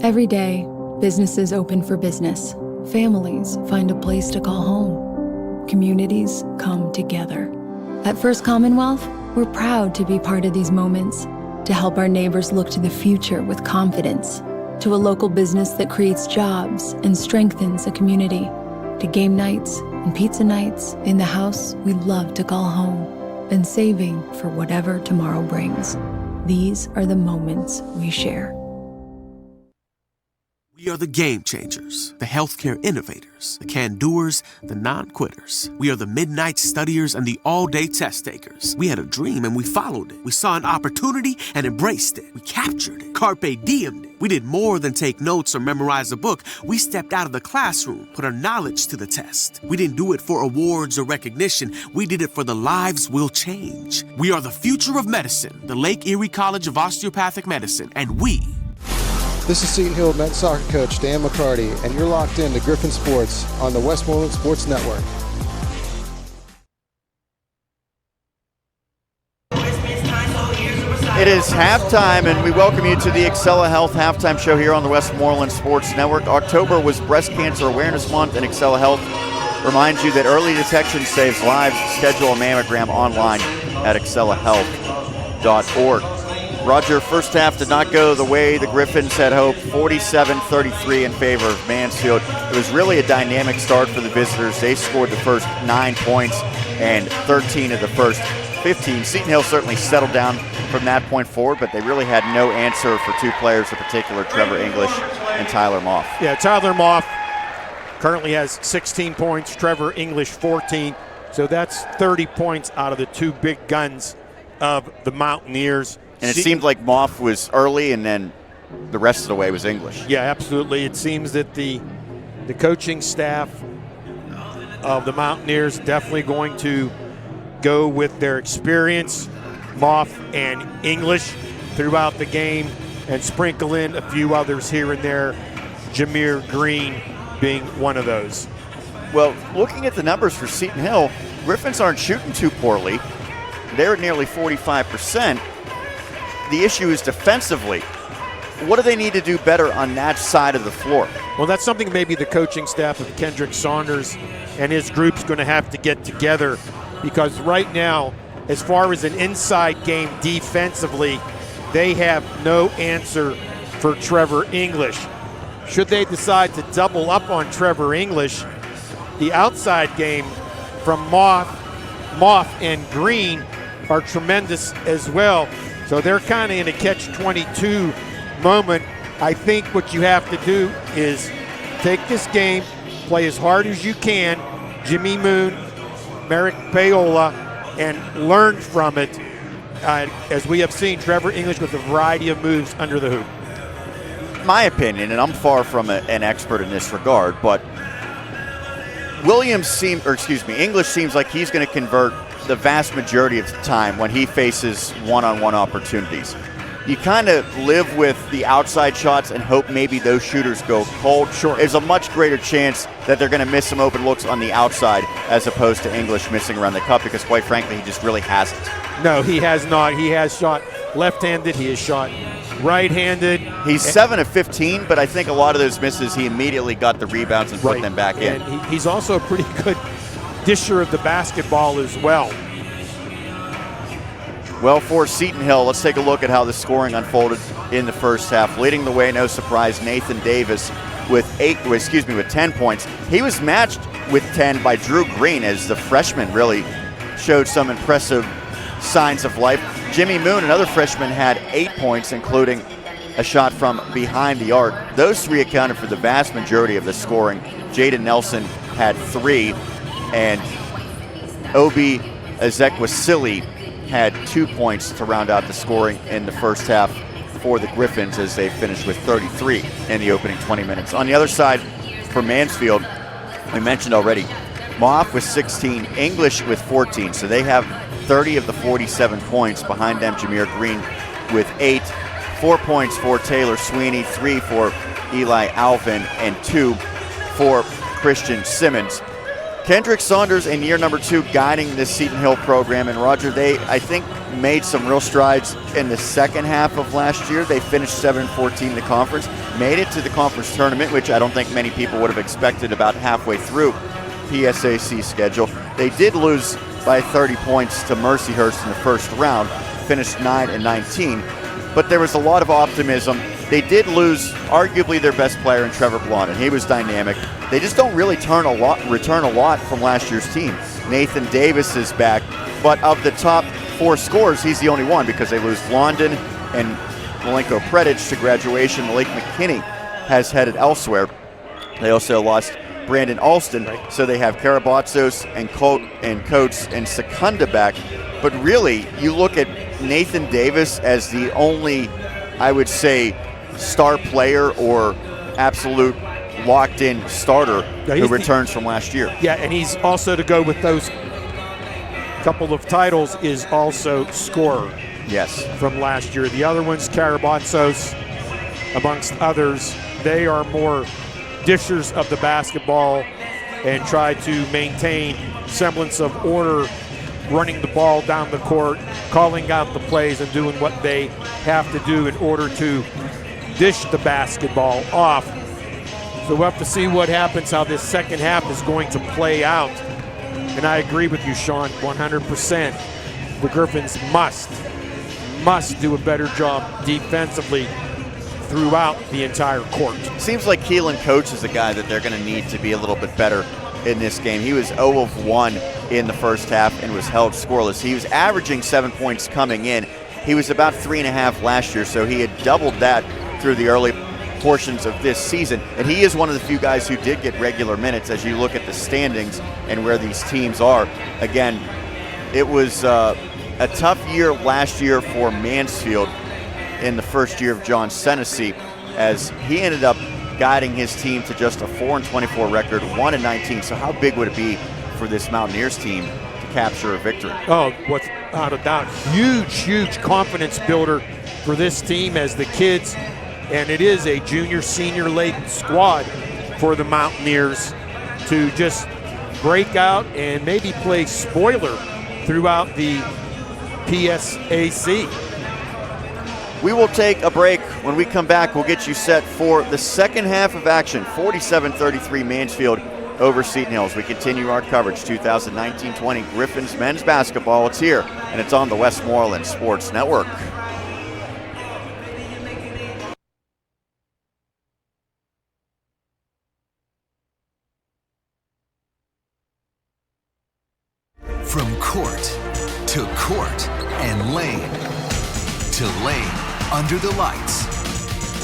Every day, businesses open for business. Families find a place to call home. Communities come together. At First Commonwealth, we're proud to be part of these moments, to help our neighbors look to the future with confidence, to a local business that creates jobs and strengthens a community, to game nights and pizza nights in the house we love to call home, and saving for whatever tomorrow brings. These are the moments we share. We are the game changers, the healthcare innovators, the can-doers, the non-quitters. We are the midnight studiers and the all-day test takers. We had a dream and we followed it. We saw an opportunity and embraced it. We captured it, carpe diemed it. We did more than take notes or memorize a book. We stepped out of the classroom, put our knowledge to the test. We didn't do it for awards or recognition. We did it for the lives we'll change. We are the future of medicine, the Lake Erie College of Osteopathic Medicine, and we... This is Seton Hill men's soccer coach Dan McCarty, and you're locked in to Griffin Sports on the Westmoreland Sports Network. It is halftime, and we welcome you to the Excella Health halftime show here on the Westmoreland Sports Network. October was Breast Cancer Awareness Month, and Excella Health reminds you that early detection saves lives. Schedule a mammogram online at excellahealth.org. Roger, first half did not go the way the Griffins had hoped, 47-33 in favor of Mansfield. It was really a dynamic start for the visitors. They scored the first 9 points and 13 of the first 15. Seton Hill certainly settled down from that point forward, but they really had no answer for two players in particular, Trevor English and Tyler Moff. Yeah, Tyler Moff currently has 16 points, Trevor English 14. So that's 30 points out of the two big guns of the Mountaineers. And it seemed like Moff was early, and then the rest of the way was English. Yeah, absolutely. It seems that the coaching staff of the Mountaineers definitely going to go with their experience, Moff and English, throughout the game, and sprinkle in a few others here and there, Jameer Green being one of those. Well, looking at the numbers for Seton Hill, Griffins aren't shooting too poorly. They're at nearly 45%. The issue is defensively. What do they need to do better on that side of the floor? Well, that's something maybe the coaching staff of Kendrick Saunders and his group's going to have to get together, because right now, as far as an inside game defensively, they have no answer for Trevor English. Should they decide to double up on Trevor English, the outside game from Moff and Green are tremendous as well. So they're kind of in a catch-22 moment. I think what you have to do is take this game, play as hard as you can, Jimmy Moon, Merrick Paola, and learn from it. As we have seen, Trevor English with a variety of moves under the hoop. My opinion, and I'm far from an expert in this regard, but English seems like he's going to convert the vast majority of the time when he faces one-on-one opportunities. You kind of live with the outside shots and hope maybe those shooters go cold. Sure. There's a much greater chance that they're going to miss some open looks on the outside as opposed to English missing around the cup, because quite frankly, he just really hasn't. No, he has not. He has shot left-handed. He has shot right-handed. He's 7 of 15, but I think a lot of those misses, he immediately got the rebounds and put them back in. And he's also a pretty good disher of the basketball as well. Well, for Seton Hill, let's take a look at how the scoring unfolded in the first half. Leading the way, no surprise, Nathan Davis with 10 points. He was matched with 10 by Drew Green, as the freshman really showed some impressive signs of life. Jimmy Moon, another freshman, had 8 points, including a shot from behind the arc. Those three accounted for the vast majority of the scoring. Jaden Nelson had 3, and Obi Ezekwesili had 2 points to round out the scoring in the first half for the Griffins, as they finished with 33 in the opening 20 minutes. On the other side, for Mansfield, we mentioned already, Moff with 16, English with 14, so they have 30 of the 47 points. Behind them, Jameer Green with 8, 4 points for Taylor Sweeney, 3 for Eli Alvin, and 2 for Christian Simmons. Kendrick Saunders in year number 2 guiding this Seton Hill program, and Roger, they, I think, made some real strides in the second half of last year. They finished 7-14 in the conference, made it to the conference tournament, which I don't think many people would have expected about halfway through PSAC schedule. They did lose by 30 points to Mercyhurst in the first round, finished 9-19, but there was a lot of optimism. They did lose arguably their best player in Trevor Blond, and he was dynamic. They just don't really return a lot from last year's team. Nathan Davis is back, but of the top 4 scorers, he's the only one, because they lose Blondin and Malenko Predic to graduation. Malik McKinney has headed elsewhere. They also lost Brandon Alston, so they have Karabatsos and Coates and Secunda back. But really, you look at Nathan Davis as the only, I would say, star player or absolute locked-in starter who returns from last year. Yeah, and he's also, to go with those couple of titles, is also scorer. Yes. From last year. The other ones, Karabatsos, amongst others, they are more dishers of the basketball and try to maintain semblance of order, running the ball down the court, calling out the plays, and doing what they have to do in order to dish the basketball off. So we'll have to see what happens, how this second half is going to play out. And I agree with you, Sean, 100%. The Griffins must do a better job defensively throughout the entire court. Seems like Keelan Coates is a guy that they're going to need to be a little bit better in this game. He was 0 of 1 in the first half and was held scoreless. He was averaging 7 points coming in. He was about 3.5 last year, so he had doubled that through the early portions of this season. And he is one of the few guys who did get regular minutes as you look at the standings and where these teams are. Again, it was a tough year last year for Mansfield in the first year of John Senesey, as he ended up guiding his team to just a 4-24 record, 1-19. So how big would it be for this Mountaineers team to capture a victory? Oh, without a doubt, huge confidence builder for this team as the kids, and it is a junior, senior laden squad for the Mountaineers to just break out and maybe play spoiler throughout the PSAC. We will take a break. When we come back, we'll get you set for the second half of action. 47-33 Mansfield over Seton Hill as we continue our coverage. 2019-20 Griffins men's basketball. It's here, and it's on the Westmoreland Sports Network. From court to court and lane to lane, under the lights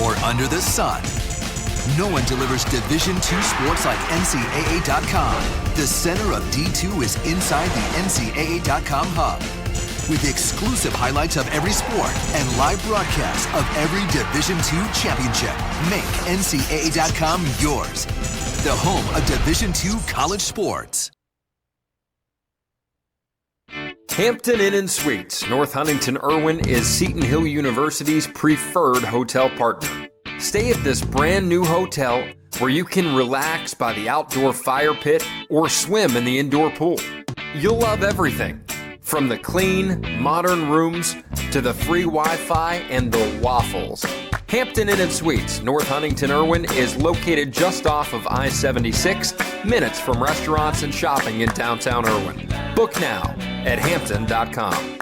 or under the sun, no one delivers Division II sports like NCAA.com. The center of D2 is inside the NCAA.com hub, with exclusive highlights of every sport and live broadcasts of every Division II championship. Make NCAA.com yours, the home of Division II college sports. Hampton Inn & Suites, North Huntington, Irwin is Seton Hill University's preferred hotel partner. Stay at this brand new hotel where you can relax by the outdoor fire pit or swim in the indoor pool. You'll love everything, from the clean, modern rooms to the free Wi-Fi and the waffles. Hampton Inn & Suites, North Huntington, Irwin is located just off of I-76, minutes from restaurants and shopping in downtown Irwin. Book now at hampton.com.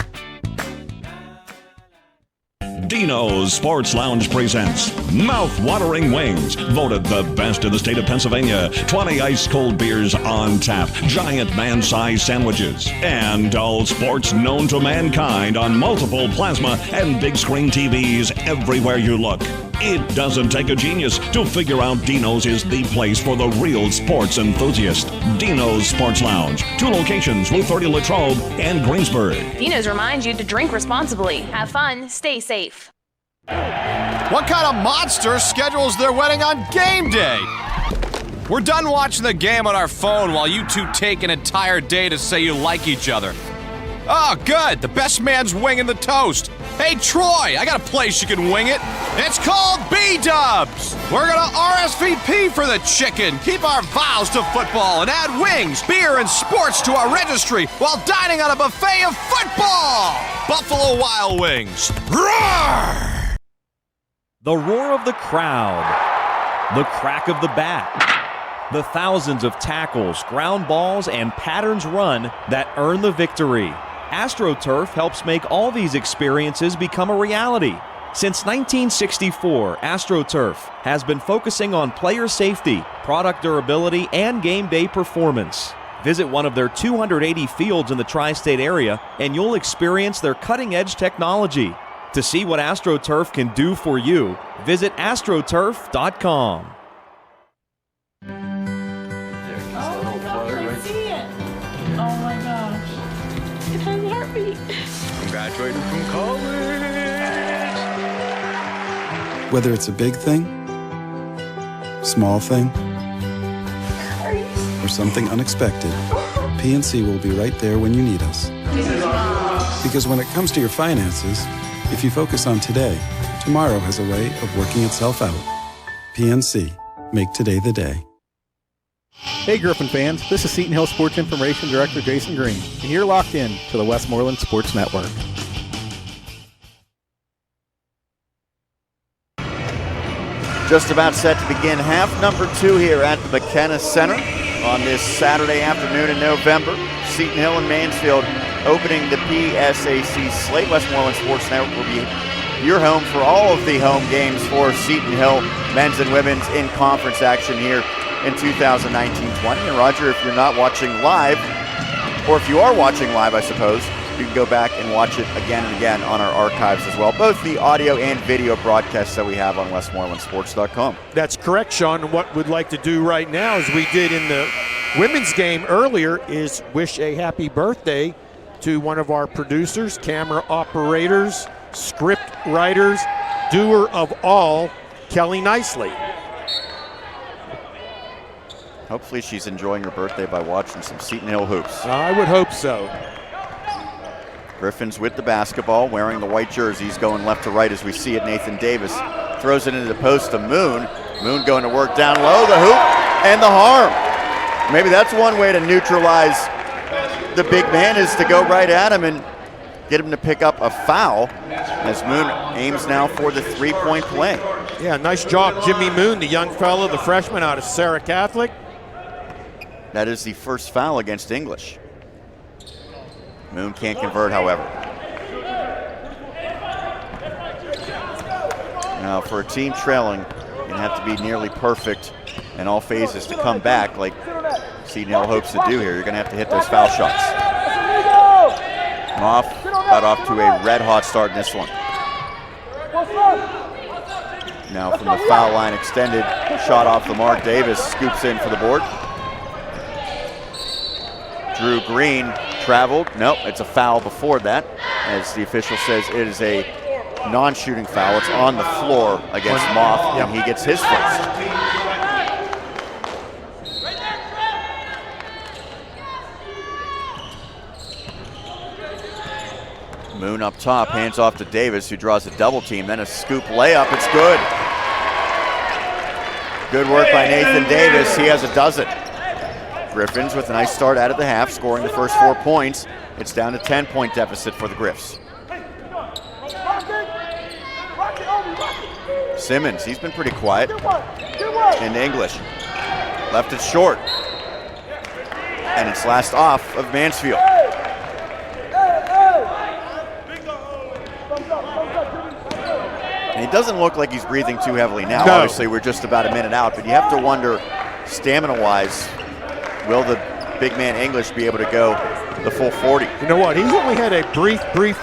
Dino's Sports Lounge presents Mouth-Watering Wings, voted the best in the state of Pennsylvania. 20 ice-cold beers on tap, giant man-sized sandwiches, and all sports known to mankind on multiple plasma and big screen TVs everywhere you look. It doesn't take a genius to figure out Dino's is the place for the real sports enthusiast. Dino's Sports Lounge, 2 locations, Route 30 Latrobe and Greensburg. Dino's reminds you to drink responsibly, have fun, stay safe. What kind of monster schedules their wedding on game day? We're done watching the game on our phone while you two take an entire day to say you like each other. Oh, good. The best man's winging the toast. Hey, Troy, I got a place you can wing it. It's called B-Dubs. We're going to RSVP for the chicken, keep our vows to football, and add wings, beer, and sports to our registry while dining on a buffet of football. Buffalo Wild Wings. Roar! The roar of the crowd, the crack of the bat, the thousands of tackles, ground balls, and patterns run that earn the victory. AstroTurf helps make all these experiences become a reality. Since 1964, AstroTurf has been focusing on player safety, product durability, and game day performance. Visit one of their 280 fields in the tri-state area, and you'll experience their cutting-edge technology. To see what AstroTurf can do for you, visit astroturf.com. Oh my gosh. It has a heartbeat. Graduating from college. Whether it's a big thing, small thing, or something unexpected, PNC will be right there when you need us. Because when it comes to your finances, if you focus on today, tomorrow has a way of working itself out. PNC. Make today the day. Hey Griffin fans, this is Seton Hill Sports Information Director Jason Green, and you're locked in to the Westmoreland Sports Network. Just about set to begin half number 2 here at the McKenna Center on this Saturday afternoon in November. Seton Hill and Mansfield opening the PSAC slate. Westmoreland Sports Network will be your home for all of the home games for Seton Hill men's and women's in conference action here in 2019-20. And Roger, if you're not watching live, or if you are watching live, I suppose, you can go back and watch it again and again on our archives as well, both the audio and video broadcasts that we have on westmorelandsports.com. That's correct, Sean. And what we'd like to do right now, as we did in the women's game earlier, is wish a happy birthday to one of our producers, camera operators, script writers, doer of all, Kelly Nicely. Hopefully she's enjoying her birthday by watching some Seton Hill hoops. I would hope so. Griffins with the basketball, wearing the white jerseys, going left to right as we see it. Nathan Davis throws it into the post to Moon. Moon going to work down low, the hoop, and the harm. Maybe that's one way to neutralize the big man, is to go right at him and get him to pick up a foul, as Moon aims now for the three-point play. Yeah, nice job, Jimmy Moon, the young fellow, the freshman out of Sarah Catholic. That is the first foul against English. Moon can't convert, however. Now, for a team trailing, you're going to have to be nearly perfect in all phases to come back like Seton Hill hopes to do here. You're going to have to hit those foul shots. Got off to a red-hot start in this one. Now from the foul line extended, shot off the mark. Davis scoops in for the board. Drew Green traveled. Nope, it's a foul before that, as the official says it is a non-shooting foul. It's on the floor against Moff, and he gets his first. Moon up top, hands off to Davis, who draws a double team, then a scoop layup. It's good. Good work by Nathan Davis. He has a dozen. Griffins with a nice start out of the half, scoring the first 4 points. It's down to 10-point deficit for the Griffs. Simmons, he's been pretty quiet. And English left it short. And it's last off of Mansfield. And he doesn't look like he's breathing too heavily now. No. Obviously, we're just about a minute out, but you have to wonder, stamina-wise, will the big man English be able to go the full 40? You know what? He's only had a brief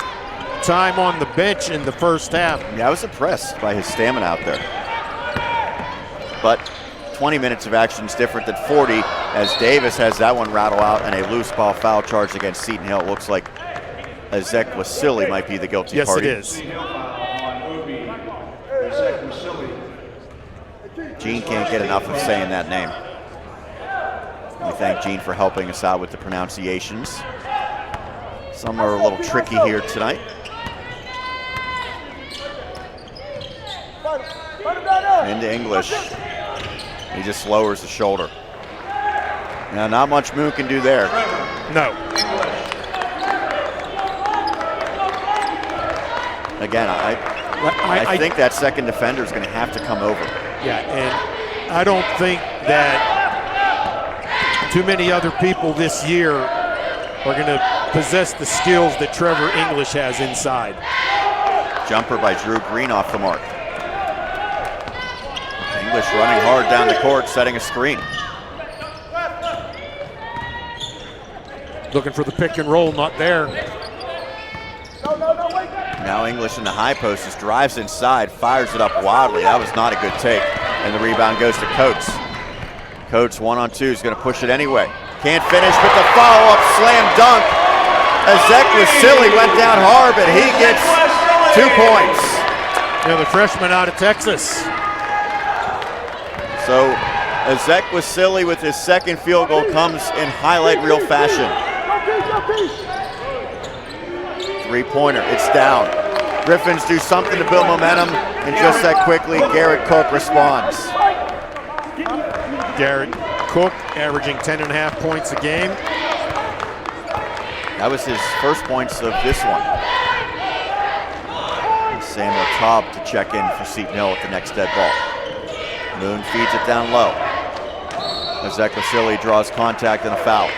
time on the bench in the first half. Yeah, I was impressed by his stamina out there. But 20 minutes of action is different than 40, as Davis has that one rattle out, and a loose ball foul charge against Seton Hill. It looks like Ezek Wasili might be the guilty party. Yes, it is. Gene can't get enough of saying that name. We thank Gene for helping us out with the pronunciations. Some are a little tricky here tonight. Into English. He just lowers the shoulder. Now, not much Moon can do there. No. Again, I think that second defender is going to have to come over. Yeah, and I don't think that too many other people this year are going to possess the skills that Trevor English has inside. Jumper by Drew Green off the mark. English running hard down the court, setting a screen. Looking for the pick and roll, not there. Now English in the high post just drives inside, fires it up wildly. That was not a good take. And the rebound goes to Coates. Coates 1-on-2 is going to push it anyway. Can't finish, but the follow-up slam dunk. Ezek Wasili went down hard, but he gets 2 points. Yeah, the freshman out of Texas. So Ezek Wasili with his second field goal comes in highlight reel fashion. 3-pointer, it's down. Griffins do something to build momentum, and just that quickly, Garrett Cook responds. Garrett Cook averaging 10.5 points a game. That was his first points of this one. Samuel Taub to check in for Seton Hill with the next dead ball. Moon feeds it down low. Ezek Wasili draws contact and a foul.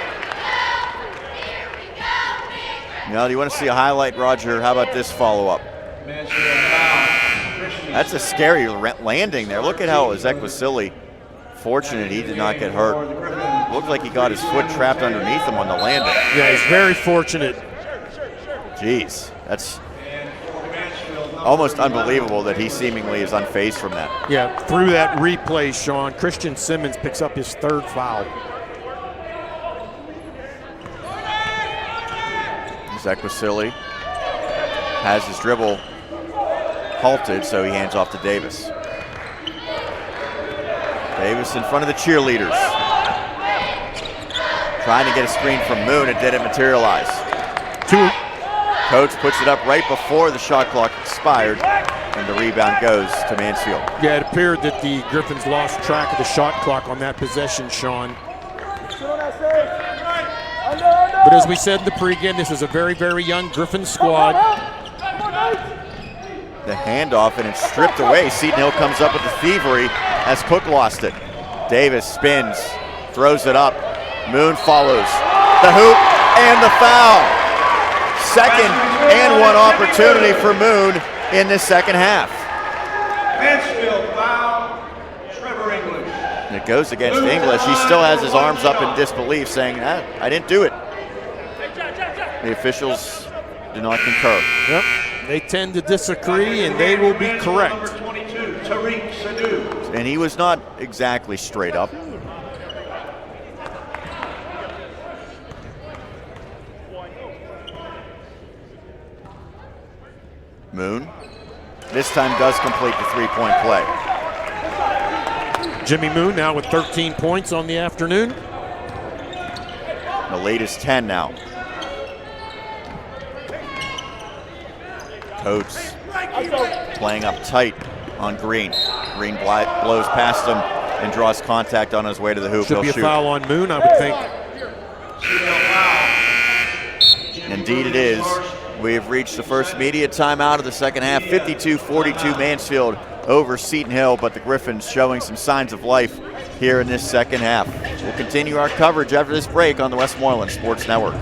Now, do you want to see a highlight, Roger? How about this follow-up? That's a scary landing there. Look at how Ezek Wasili, fortunate he did not get hurt. Looked like he got his foot trapped underneath him on the landing. Yeah, he's very fortunate. Jeez, that's almost unbelievable that he seemingly is unfazed from that. Yeah, through that replay, Sean, Christian Simmons picks up his 3rd foul. Ezek Wasili has his dribble halted, so he hands off to Davis. Davis in front of the cheerleaders. Trying to get a screen from Moon, it didn't materialize. Coates puts it up right before the shot clock expired, and the rebound goes to Mansfield. Yeah, it appeared that the Griffins lost track of the shot clock on that possession, Sean. But as we said in the pregame, this is a very, very young Griffin squad. The handoff, and it's stripped away. Seton Hill comes up with the thievery as Cook lost it. Davis spins, throws it up. Moon follows. The hoop and the foul. Second and 1 opportunity for Moon in the second half. Mansfield foul, Trevor English. And it goes against English. He still has his arms up in disbelief, saying, I didn't do it. The officials do not concur. Yep, they tend to disagree, and they will be correct. And he was not exactly straight up. Moon, this time does complete the 3-point play. Jimmy Moon now with 13 points on the afternoon. The lead is 10 now. Coates playing up tight on Green. Green blows past him and draws contact on his way to the hoop. Should be a shoot. foul on Moon, I would think. Indeed it is. We have reached the first media timeout of the second half. 52-42 Mansfield over Seton Hill, but the Griffins showing some signs of life here in this second half. We'll continue our coverage after this break on the Westmoreland Sports Network.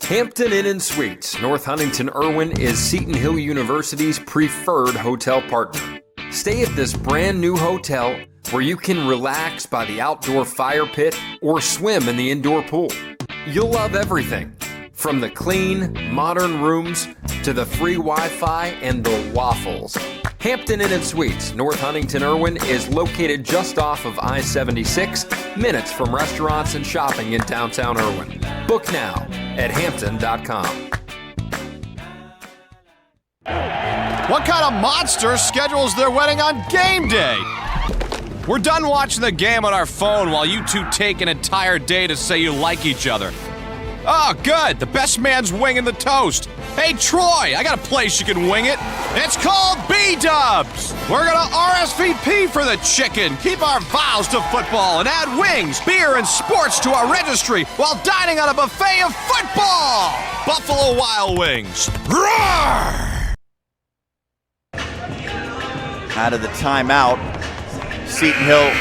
Hampton Inn & Suites, North Huntington Irwin, is Seton Hill University's preferred hotel partner. Stay at this brand new hotel where you can relax by the outdoor fire pit or swim in the indoor pool. You'll love everything, from the clean, modern rooms to the free Wi-Fi and the waffles. Hampton Inn & Suites, North Huntington Irwin, is located just off of I-76, minutes from restaurants and shopping in downtown Irwin. Book now at hampton.com. What kind of monster schedules their wedding on game day? We're done watching the game on our phone while you two take an entire day to say you like each other. Oh, good. The best man's winging the toast. Hey, Troy, I got a place you can wing it. It's called B-Dubs. We're going to RSVP for the chicken, keep our vows to football, and add wings, beer, and sports to our registry while dining on a buffet of football. Buffalo Wild Wings. Roar! Out of the timeout, Seton Hill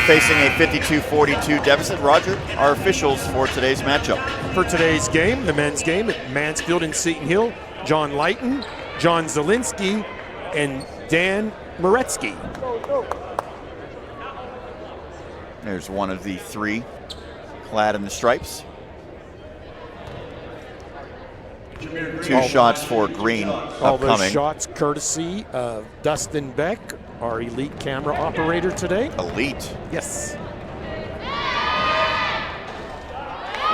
facing a 52-42 deficit. Roger, our officials for today's matchup. For today's game, the men's game at Mansfield and Seton Hill, John Lighton, John Zielinski, and Dan Moretsky. There's one of the three clad in the stripes. 2 shots for Green All upcoming. those shots courtesy of Dustin Beck, our elite camera operator today. Elite. Yes.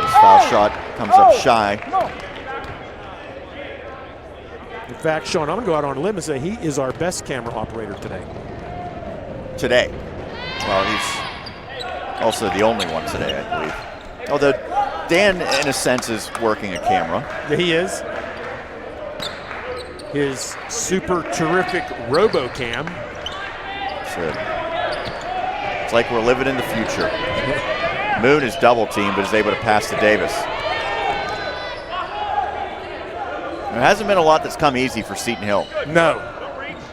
This foul shot comes up shy. In fact, Sean, I'm going to go out on a limb and say he is our best camera operator today. Today. Well, he's also the only one today, I believe. Although Dan, in a sense, is working a camera. Yeah, he is. His super terrific RoboCam. It's like we're living in the future. Moon is double teamed, but is able to pass to Davis. There hasn't been a lot that's come easy for Seton Hill. No.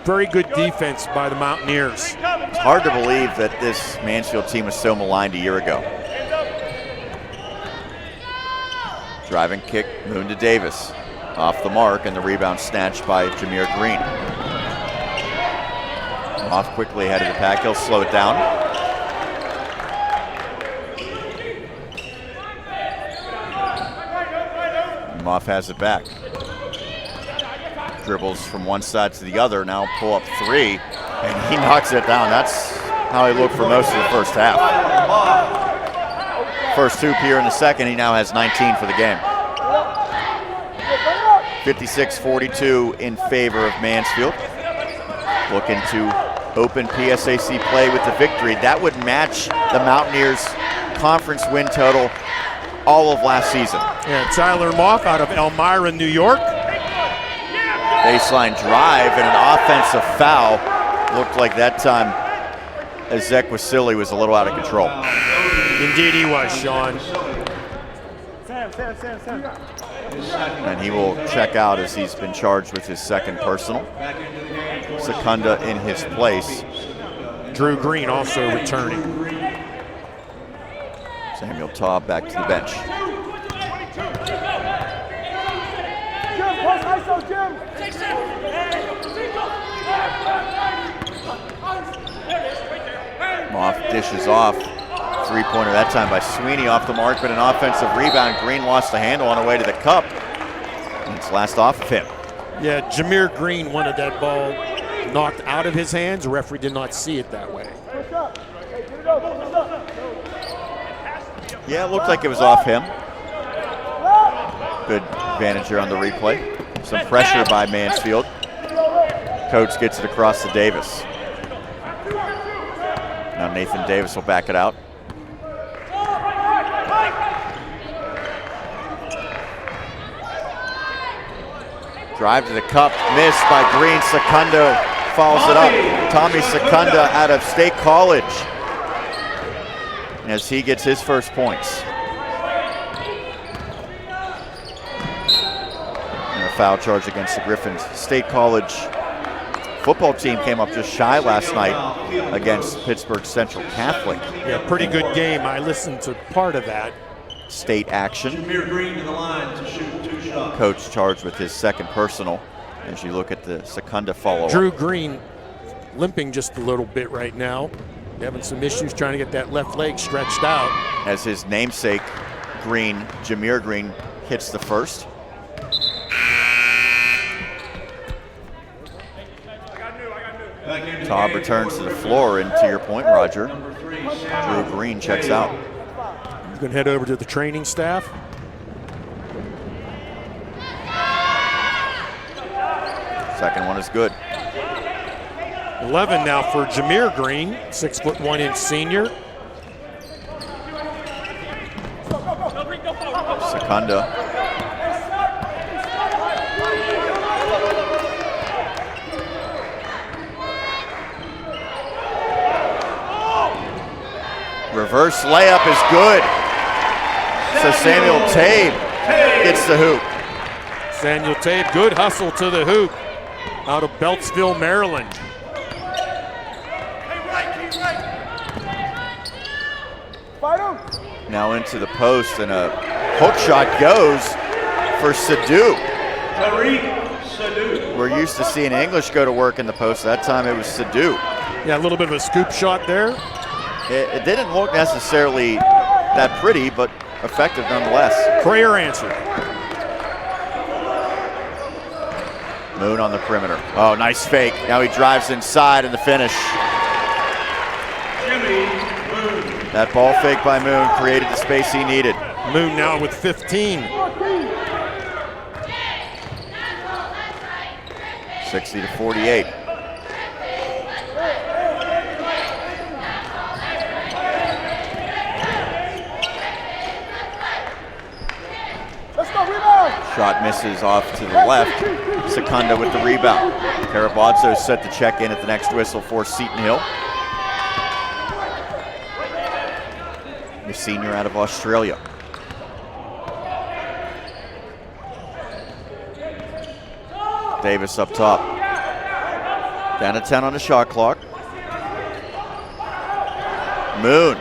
Very good defense by the Mountaineers. It's hard to believe that this Mansfield team was so maligned a year ago. Driving kick, Moon to Davis. Off the mark, and the rebound snatched by Jameer Green. Off quickly ahead of the pack. He'll slow it down. Moff has it back. Dribbles from one side to the other, now pull up 3, and he knocks it down. That's how he looked for most of the first half. First hoop here in the second, he now has 19 for the game. 56-42 in favor of Mansfield. Looking to open PSAC play with the victory. That would match the Mountaineers' conference win total all of last season. Yeah, Tyler Moff out of Elmira, New York. Baseline drive and an offensive foul. Looked like that time Ezek Wasili was a little out of control. Indeed he was, Sean. And he will check out as he's been charged with his second personal. Secunda in his place. Drew Green also returning. Samuel Taub back to the bench. Moff dishes off. 3-pointer that time by Sweeney off the mark, but an offensive rebound. Green lost the handle on the way to the cup. And it's last off of him. Yeah, Jameer Green wanted that ball knocked out of his hands. The referee did not see it that way. Yeah, it looked like it was off him. Good advantage here on the replay. Some pressure by Mansfield. Coates gets it across to Davis. Now Nathan Davis will back it out. Drive to the cup, missed by Green. Secunda follows it up. Tommy Secunda out of State College as he gets his first points. And a foul charge against the Griffins. State College football team came up just shy last night against Pittsburgh Central Catholic. Yeah, pretty good game. I listened to part of that. State action. Jameer Green to the line to shoot 2 shots. Coach charged with his second personal as you look at the Secunda follow-up. Drew Green limping just a little bit right now. Having some issues trying to get that left leg stretched out. As his namesake, Green, Jameer Green, hits the first. Taub returns to the floor, and to your point, Roger, Drew Green checks out. He's going to head over to the training staff. Second one is good. 11 now for Jameer Green, 6'1" senior. Secunda. Reverse layup is good. So Samuel Tabe gets the hoop. Samuel Tabe, good hustle to the hoop out of Beltsville, Maryland. Now into the post, and a hook shot goes for Sadhu. We're used to seeing English go to work in the post. That time it was Sadhu. Yeah, a little bit of a scoop shot there. It didn't look necessarily that pretty, but effective nonetheless. Prayer answered. Moon on the perimeter. Oh, nice fake. Now he drives inside and the finish. That ball fake by Moon created the space he needed. Moon now with 15. 60-48. Shot misses off to the left. Secunda with the rebound. Carabazzo set to check in at the next whistle for Seton Hill. The senior out of Australia. Davis up top. Down to 10 on the shot clock. Moon.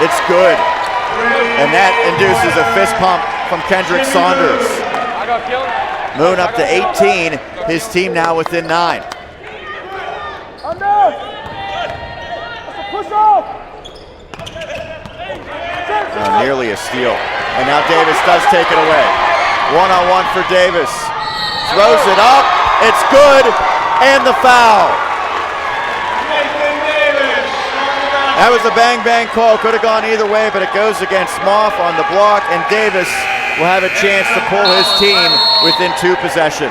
It's good. And that induces a fist pump from Kendrick Saunders. Moon up to 18. His team now within 9. Nearly a steal. And now Davis does take it away. One-on-one for Davis. Throws it up. It's good. And the foul. That was a bang-bang call. Could have gone either way, but it goes against Moff on the block, and Davis will have a chance to pull his team within 2 possessions.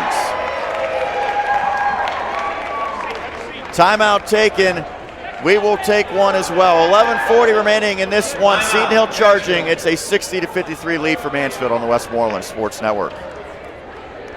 Timeout taken. We will take one as well. 11:40 remaining in this one. Seton Hill charging. It's a 60-53 lead for Mansfield on the Westmoreland Sports Network.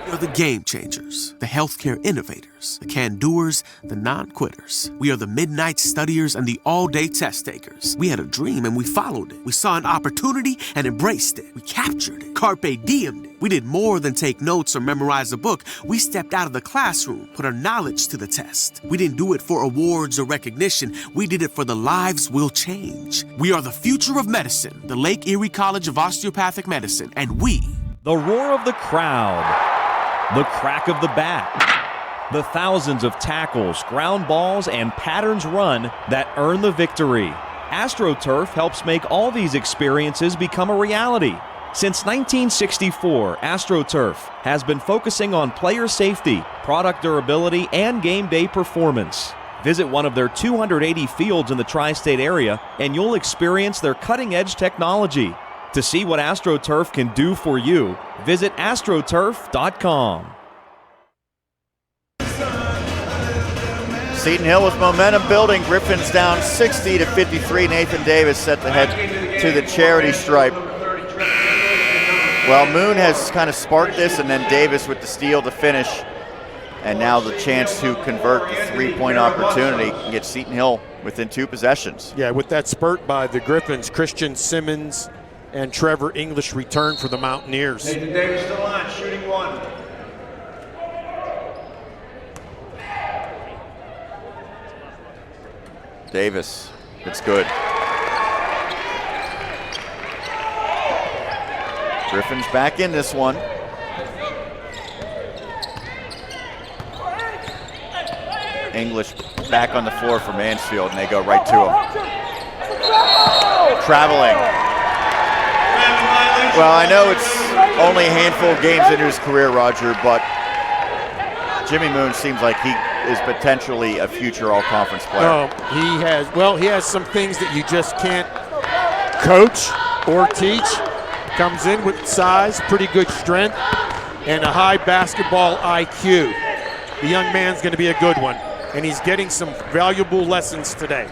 We are the game changers, the healthcare innovators, the can-doers, the non-quitters. We are the midnight studiers and the all-day test takers. We had a dream and we followed it. We saw an opportunity and embraced it. We captured it, carpe diemed it. We did more than take notes or memorize a book. We stepped out of the classroom, put our knowledge to the test. We didn't do it for awards or recognition. We did it for the lives we'll change. We are the future of medicine, the Lake Erie College of Osteopathic Medicine, and we... The roar of the crowd. The crack of the bat, the thousands of tackles, ground balls, and patterns run that earn the victory. AstroTurf helps make all these experiences become a reality. Since 1964, AstroTurf has been focusing on player safety, product durability, and game day performance. Visit one of their 280 fields in the tri-state area, and you'll experience their cutting-edge technology. To see what AstroTurf can do for you, visit astroturf.com. Seton Hill with momentum building. Griffins down 60-53. Nathan Davis set to head to the charity stripe. Well, Moon has kind of sparked this, and then Davis with the steal to finish. And now the chance to convert the three-point opportunity and get Seton Hill within 2 possessions. Yeah, with that spurt by the Griffins, Christian Simmons and Trevor English return for the Mountaineers. Nathan Davis still on, shooting 1. Davis, it's good. Griffins back in this one. English back on the floor for Mansfield, and they go right to him. Traveling. Well, I know it's only a handful of games into his career, Roger, but Jimmy Moon seems like he is potentially a future all-conference player. Oh, he has some things that you just can't coach or teach. Comes in with size, pretty good strength, and a high basketball IQ. The young man's going to be a good one, and he's getting some valuable lessons today.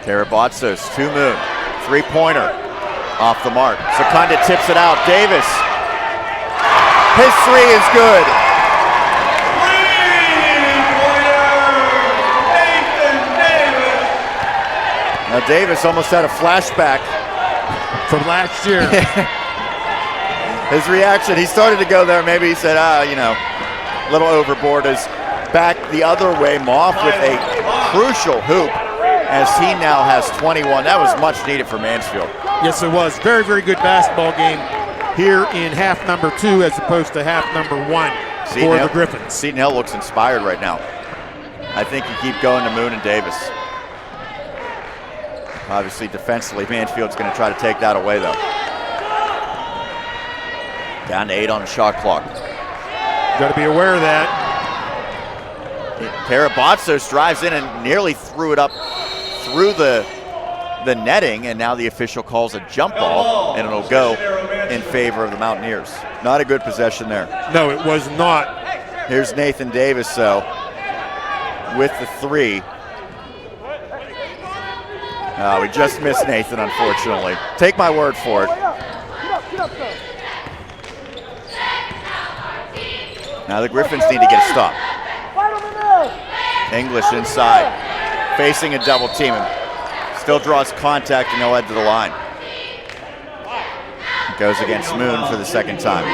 Karabatsos to Moon. 3-pointer off the mark. Secunda tips it out. Davis. His 3 is good. Now Davis almost had a flashback from last year. His reaction, he started to go there. Maybe he said, a little overboard. Is back the other way. Moff with a crucial hoop, as he now has 21. That was much needed for Mansfield. Yes, it was. Very, very good basketball game here in half number 2 as opposed to half number 1 for the Griffins. Seton Hill looks inspired right now. I think you keep going to Moon and Davis. Obviously, defensively, Mansfield's going to try to take that away, though. Down to 8 on the shot clock. Got to be aware of that. Karabatsos drives in and nearly threw it up through the netting, and now the official calls a jump ball, and it'll go in favor of the Mountaineers. Not a good possession there. No, it was not. Here's Nathan Davis, though, with the 3. We just missed Nathan, unfortunately. Take my word for it. Now the Griffins need to get a stop. English inside, facing a double team. Still draws contact and he'll head to the line. Goes against Moon for the second time.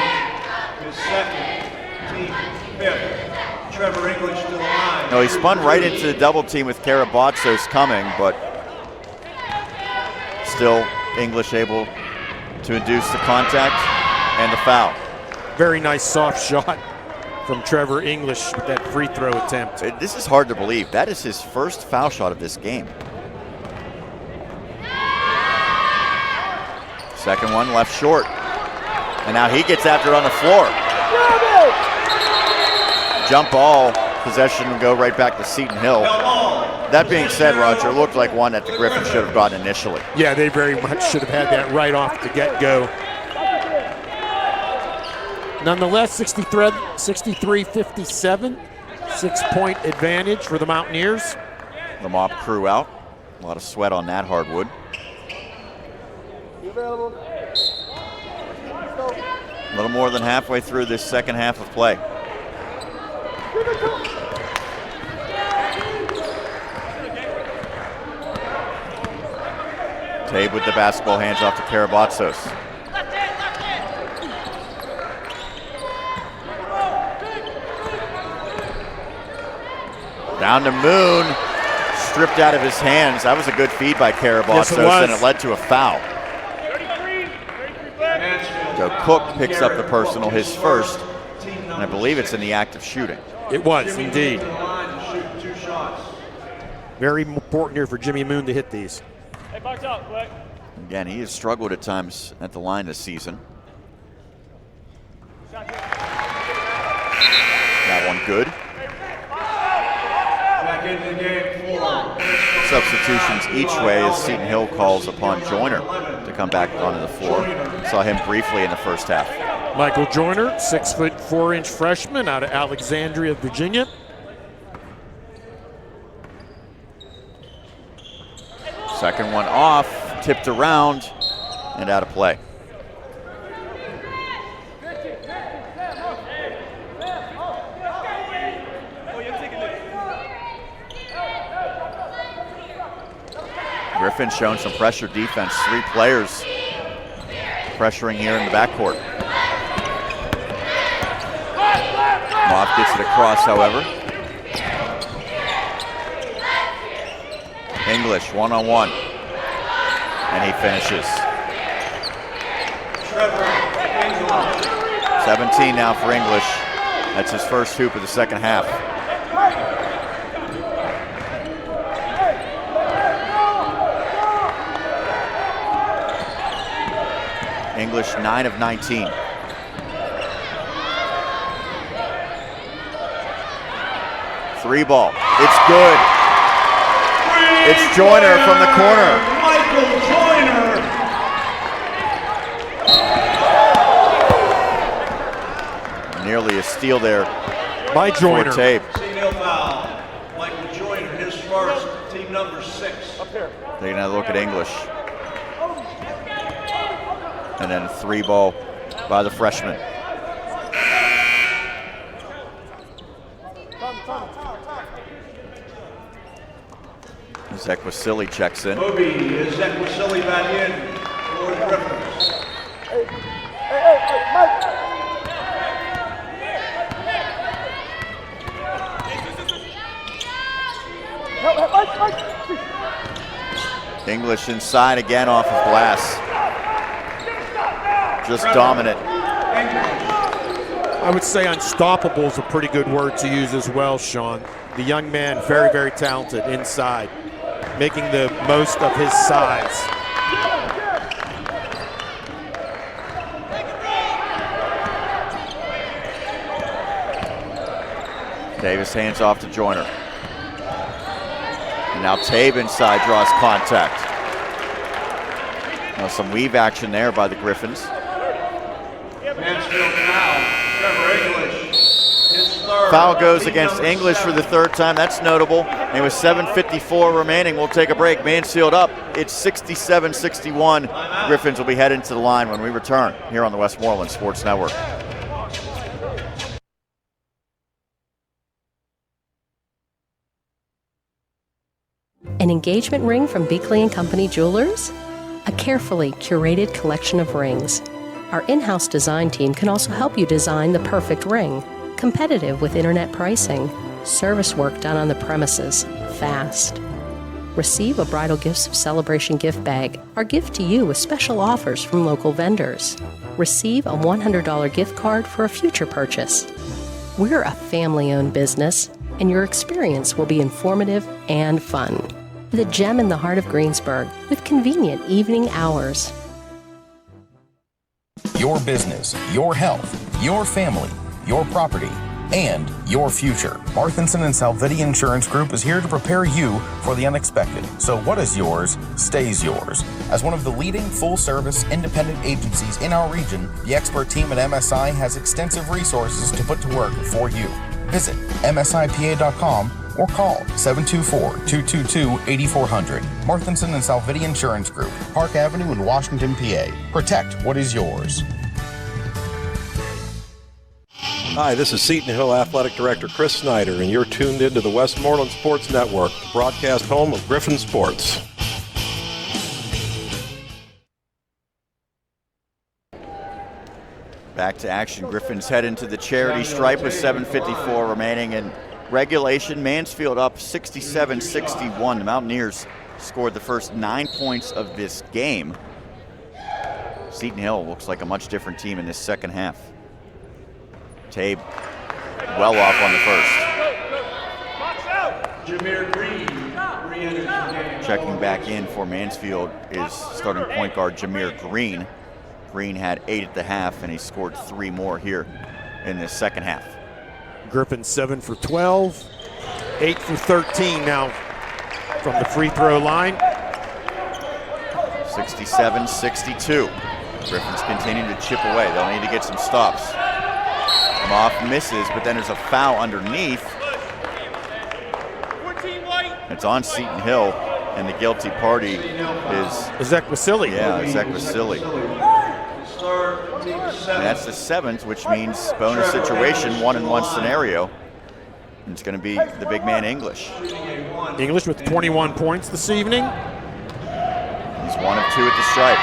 His second, team fifth. Trevor English to the line. No, he spun right into the double team with Karabatsos coming, but still English able to induce the contact and the foul. Very nice soft shot from Trevor English with that free throw attempt. This is hard to believe. That is his first foul shot of this game. Second one left short. And now he gets after it on the floor. Jump ball, possession will go right back to Seton Hill. That being said, Roger, it looked like one that the Griffins should have gotten initially. Yeah, they very much should have had that right off the get-go. Nonetheless, 63-57, 6-point advantage for the Mountaineers. The mop crew out. A lot of sweat on that hardwood. A little more than halfway through this second half of play. Tabe with the basketball, hands off to Karabatsos. Down to Moon, stripped out of his hands. That was a good feed by Karabatsos, and it led to a foul. So Cook picks up the personal, his first, and I believe it's in the act of shooting. It was, indeed. Very important here for Jimmy Moon to hit these. Again, he has struggled at times at the line this season. That one good. Substitutions each way as Seton Hill calls upon Joyner to come back onto the floor. Saw him briefly in the first half. Michael Joyner, 6'4" freshman out of Alexandria, Virginia. Second one off, tipped around, and out of play. Griffin showing some pressure defense. 3 players pressuring here in the backcourt. Moff gets it across, however. English one-on-one, and he finishes. 17 now for English. That's his first hoop of the second half. English 9 of 19. Three ball, it's good. It's Joyner from the corner. Michael Joyner. Nearly a steal there by Joyner. Tape. Single foul. Michael Joyner, his first, team number 6. Taking a look at English. And then a 3 ball by the freshman. Zekwasili checks in. Kobe is Zekwasili back in for the Griffins. English inside again off of glass. Just dominant. I would say unstoppable is a pretty good word to use as well, Sean. The young man, very, very talented inside. making the most of his size. Davis hands off to Joyner. And now Tabe inside draws contact. Now some weave action there by the Griffins. Mansfield foul, Trevor English. His third. Foul goes against English for the third time. That's notable. And with 7:54 remaining, we'll take a break. Mansfield up. It's 67-61. Griffins will be heading to the line when we return here on the Westmoreland Sports Network. An engagement ring from Beakley & Company Jewelers? A carefully curated collection of rings. Our in-house design team can also help you design the perfect ring. Competitive with internet pricing. Service work done on the premises. Fast. Receive a Bridal Gifts of Celebration gift bag, our gift to you with special offers from local vendors. Receive a $100 gift card for a future purchase. We're a family-owned business, and your experience will be informative and fun. The gem in the heart of Greensburg with convenient evening hours. Your business, your health, your family, your property, and your future. Marthinson and Salvetti Insurance Group is here to prepare you for the unexpected. So what is yours stays yours. As one of the leading full-service independent agencies in our region, the expert team at MSI has extensive resources to put to work for you. Visit msipa.com or call 724-222-8400. Marthinson and Salvetti Insurance Group, Park Avenue in Washington, PA. Protect what is yours. Hi, this is Seton Hill Athletic Director Chris Snyder, and you're tuned into the Westmoreland Sports Network, the broadcast home of Griffin Sports. Back to action. Griffins head into the charity stripe with 7:54 remaining in regulation. Mansfield up 67-61. The Mountaineers scored the first 9 points of this game. Seton Hill looks like a much different team in this second half. Tabe well off on the first. Jameer Green re-enters the game. Checking back in for Mansfield is starting point guard Jameer Green. Green had 8 at the half, and he scored 3 more here in this second half. Griffin 7 for 12, 8 for 13 now from the free throw line. 67-62. Griffins continue to chip away. They'll need to get some stops. Moff misses, but then there's a foul underneath. It's on Seton Hill, and the guilty party is Ezek Vasily. Yeah, Ezek Vasily. And that's the 7th, which means bonus situation, 1-and-1 scenario. And it's going to be the big man English. English with 21 points this evening. He's 1 of 2 at the stripe.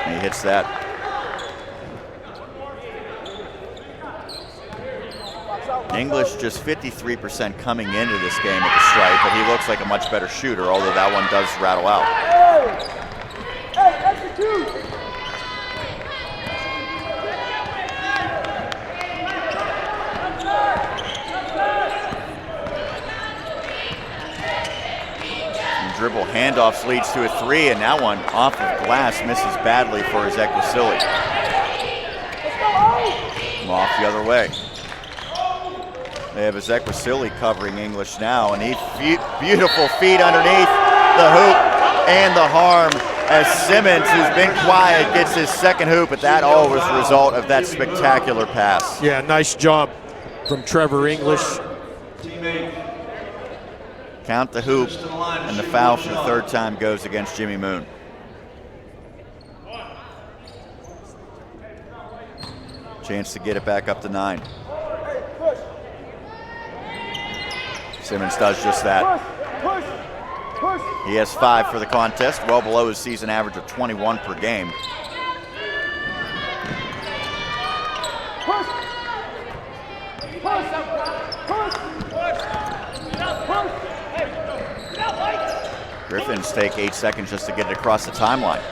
And he hits that. English just 53% coming into this game at the stripe, but he looks like a much better shooter, although that one does rattle out. Dribble handoffs leads to a 3, and that one off of glass misses badly for Ezek Vasily. Off the other way. They have Ezek Vasily covering English now, and he beautiful feed underneath the hoop and the harm as Simmons, who's been quiet, gets his second hoop, but that all was a result of that spectacular pass. Yeah, nice job from Trevor English. Count the hoop, and the foul for the third time goes against Jimmy Moon. Chance to get it back up to 9. Simmons does just that. He has 5 for the contest, well below his season average of 21 per game. Griffins take 8 seconds just to get it across the timeline.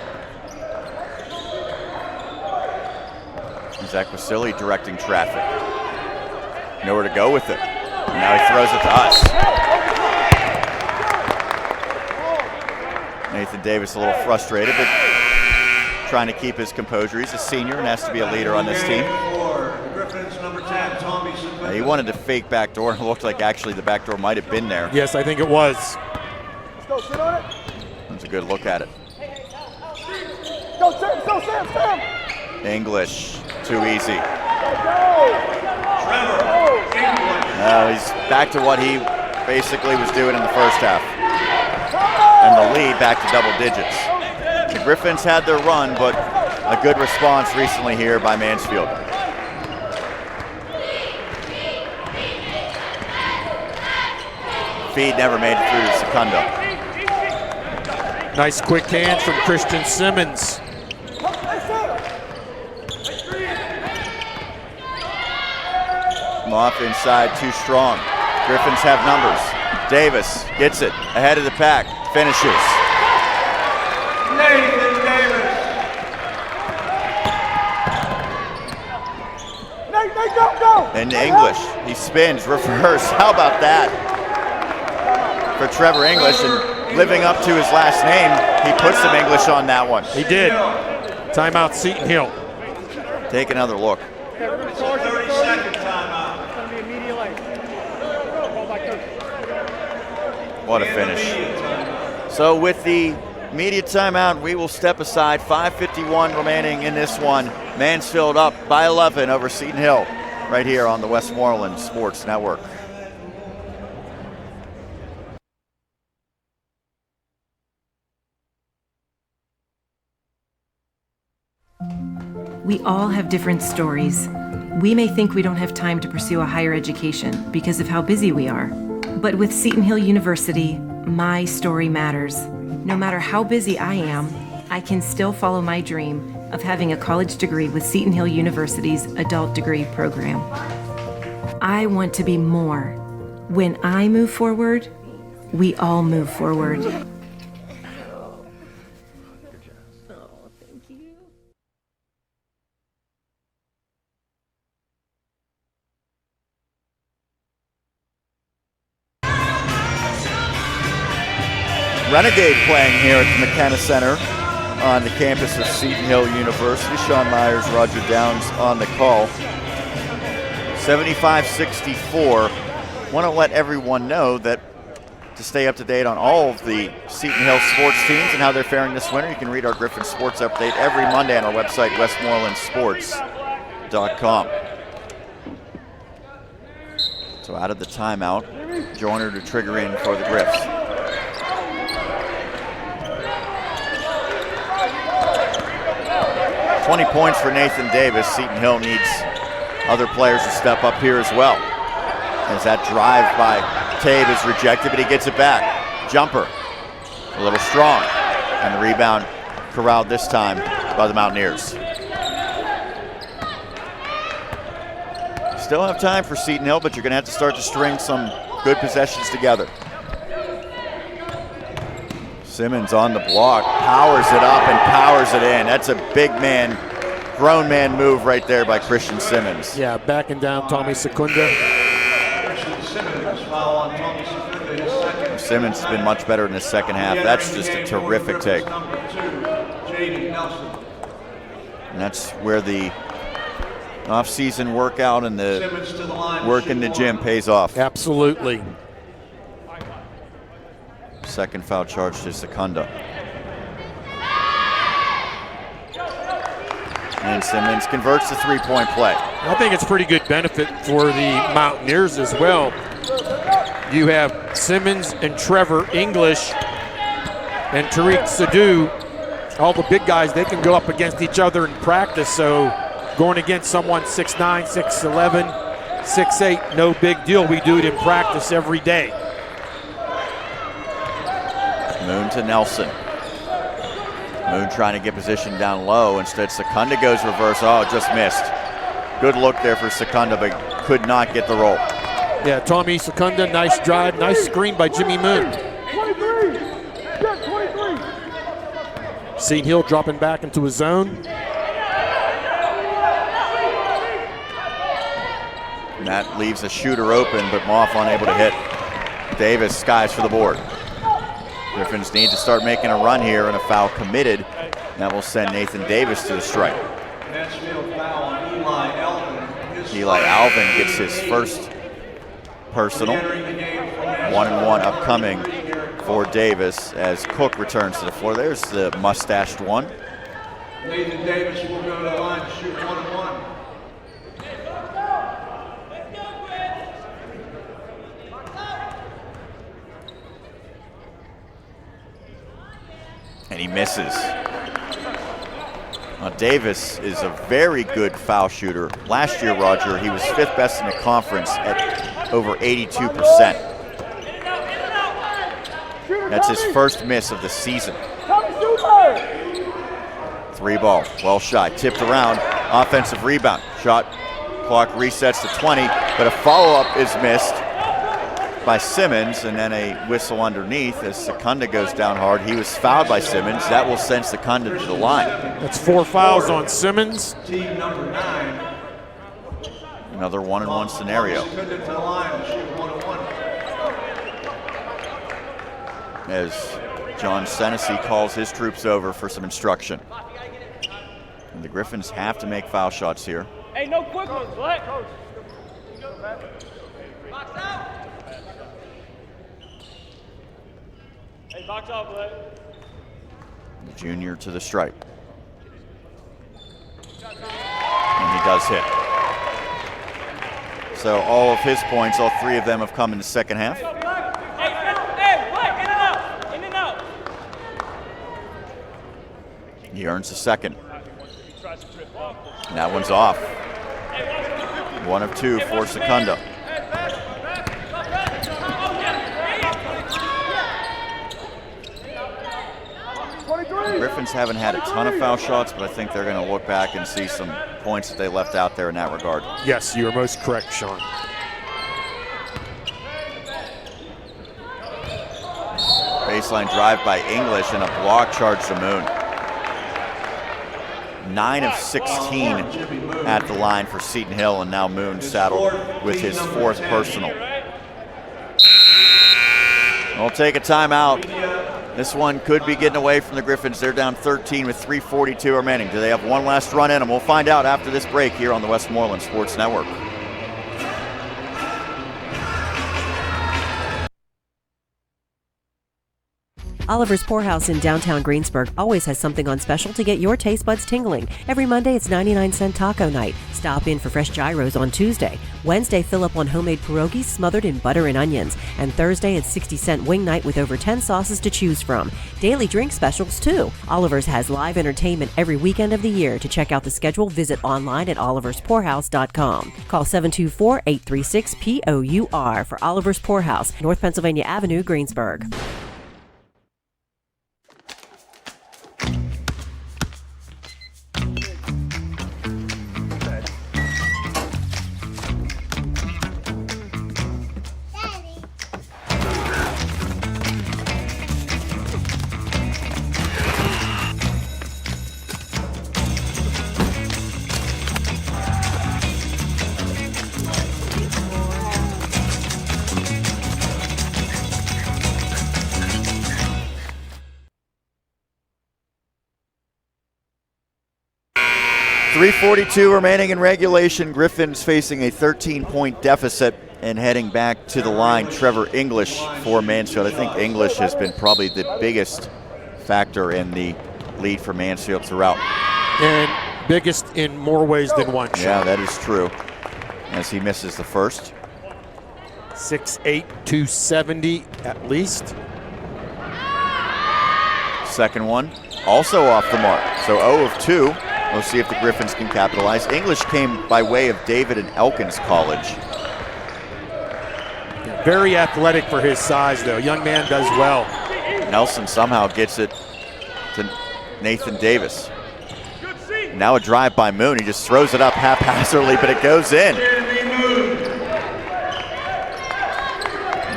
Ezek Vasily directing traffic. Nowhere to go with it. And now he throws it to us. Nathan Davis a little frustrated, but trying to keep his composure. He's a senior and has to be a leader on this team. He wanted to fake backdoor, and it looked like actually the backdoor might have been there. Yes, I think it was. Let's go, sit on it. That's a good look at it. Go, Sam. English, too easy. Trevor English. He's back to what he basically was doing in the first half. And the lead back to double digits. The Griffins had their run, but a good response recently here by Mansfield. Feed never made it through to Secondo. Nice quick hands from Christian Simmons. Off inside, too strong. Griffins have numbers. Davis gets it ahead of the pack, finishes. Nathan Davis. Nate, go. And English, he spins, reverse. How about that? For Trevor English, and living up to his last name, he put some English on that one. He did. Timeout, Seton Hill. Take another look. 30-second timeout. What a finish. So with the media timeout, we will step aside. 5:51 remaining in this one. Mansfield up by 11 over Seton Hill right here on the Westmoreland Sports Network. We all have different stories. We may think we don't have time to pursue a higher education because of how busy we are. But with Seton Hill University, my story matters. No matter how busy I am, I can still follow my dream of having a college degree with Seton Hill University's adult degree program. I want to be more. When I move forward, we all move forward. Renegade playing here at the McKenna Center on the campus of Seton Hill University. Sean Myers, Roger Downs on the call. 75-64. Want to let everyone know that to stay up to date on all of the Seton Hill sports teams and how they're faring this winter, you can read our Griffin Sports Update every Monday on our website, westmorelandsports.com. So out of the timeout, Joyner to trigger in for the Griffs. 20 points for Nathan Davis. Seton Hill needs other players to step up here as well. As that drive by Tabe is rejected, but he gets it back. Jumper, a little strong. And the rebound corralled this time by the Mountaineers. Still have time for Seton Hill, but you're going to have to start to string some good possessions together. Simmons on the block, powers it up and powers it in. That's a big man, grown man move right there by Christian Simmons. Yeah, backing down Tommy Secunda. Simmons has been much better in the second half. That's just a terrific take. And that's where the off-season workout and the work in the gym pays off. Absolutely. Second foul charge to Secunda. And Simmons converts the three-point play. I think it's pretty good benefit for the Mountaineers as well. You have Simmons and Trevor English and Tariq Sadu, all the big guys, they can go up against each other in practice. So going against someone 6'9", 6'11", 6'8", no big deal. We do it in practice every day. Moon to Nelson. Moon trying to get position down low. Instead, Secunda goes reverse. Oh, just missed. Good look there for Secunda, but could not get the roll. Yeah, Tommy Secunda, nice drive, nice screen by Jimmy Moon. 23. Seton Hill dropping back into his zone. And that leaves a shooter open, but Moff unable to hit. Davis skies for the board. Griffins need to start making a run here, and a foul committed. That will send Nathan Davis to the strike. Mansfield foul on Eli Alvin. Eli Alvin gets his first personal. 1-1 upcoming for Davis as Cook returns to the floor. There's the mustached one. Nathan Davis will go to the line to shoot 1-1. And he misses. Now Davis is a very good foul shooter. Last year, Roger, he was 5th best in the conference at over 82%. That's his first miss of the season. 3 ball, well shot, tipped around, offensive rebound. Shot clock resets to 20, but a follow-up is missed by Simmons, and then a whistle underneath as Secunda goes down hard. He was fouled by Simmons. That will send Secunda to the line. That's 4 fouls on Simmons. Team number 9. Another 1-1 scenario. To the line to shoot 1-1. As John Senesey calls his troops over for some instruction. And the Griffins have to make foul shots here. Hey, no quick ones, Black. Hey, box out, Black. Junior to the stripe. And he does hit. So all of his points, all 3 of them have come in the second half. Hey, Black, in and out. In and out. He earns the second. And that one's off. 1 of 2 for Secunda. The Griffins haven't had a ton of foul shots, but I think they're going to look back and see some points that they left out there in that regard. Yes, you are most correct, Sean. Baseline drive by English and a block charge to Moon. 9 of 16 at the line for Seton Hill, and now Moon saddled with his 4th personal. We'll take a timeout. This one could be getting away from the Griffins. They're down 13 with 3:42 remaining. Do they have one last run in them? We'll find out after this break here on the Westmoreland Sports Network. Oliver's Poorhouse in downtown Greensburg always has something on special to get your taste buds tingling. Every Monday, it's 99-cent taco night. Stop in for fresh gyros on Tuesday. Wednesday, fill up on homemade pierogies smothered in butter and onions. And Thursday, it's 60-cent wing night with over 10 sauces to choose from. Daily drink specials, too. Oliver's has live entertainment every weekend of the year. To check out the schedule, visit online at oliverspoorhouse.com. Call 724-836-POUR for Oliver's Poorhouse, North Pennsylvania Avenue, Greensburg. .342 remaining in regulation. Griffins facing a 13-point deficit and heading back to the line. Trevor English for Mansfield. I think English has been probably the biggest factor in the lead for Mansfield throughout. And biggest in more ways than one. Yeah, that is true, as he misses the first. 6'8", 270 at least. Second one, also off the mark. So 0 of 2. We'll see if the Griffins can capitalize. English came by way of David and Elkins College. Very athletic for his size, though. Young man does well. Nelson somehow gets it to Nathan Davis. Now a drive by Moon. He just throws it up haphazardly, but it goes in.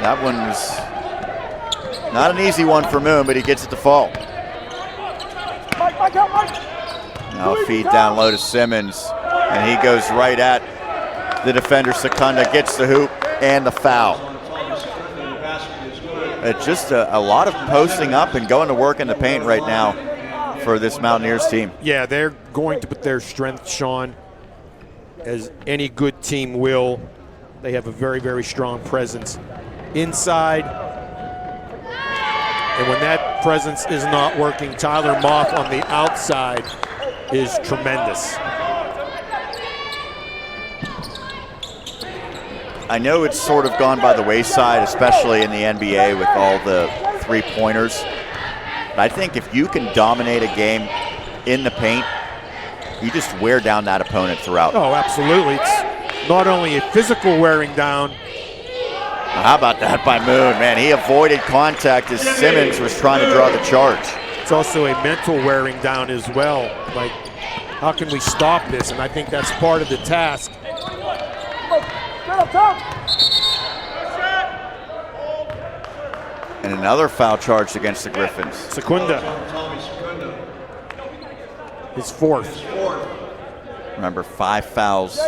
That one was not an easy one for Moon, but he gets it to fall. Now a feed down low to Simmons, and he goes right at the defender. Secunda gets the hoop and the foul. It's just a lot of posting up and going to work in the paint right now for this Mountaineers team. Yeah, they're going to put their strength, Sean, as any good team will. They have a very, very strong presence inside. And when that presence is not working, Tyler Moff on the outside is tremendous. I know it's sort of gone by the wayside, especially in the NBA with all the three-pointers. But I think if you can dominate a game in the paint, you just wear down that opponent throughout. Oh, absolutely. It's not only a physical wearing down. How about that by Moon? Man, he avoided contact as Simmons was trying to draw the charge. It's also a mental wearing down as well. Like, how can we stop this? And I think that's part of the task. And another foul charge against the Griffins. Secunda. His fourth. Remember, 5 fouls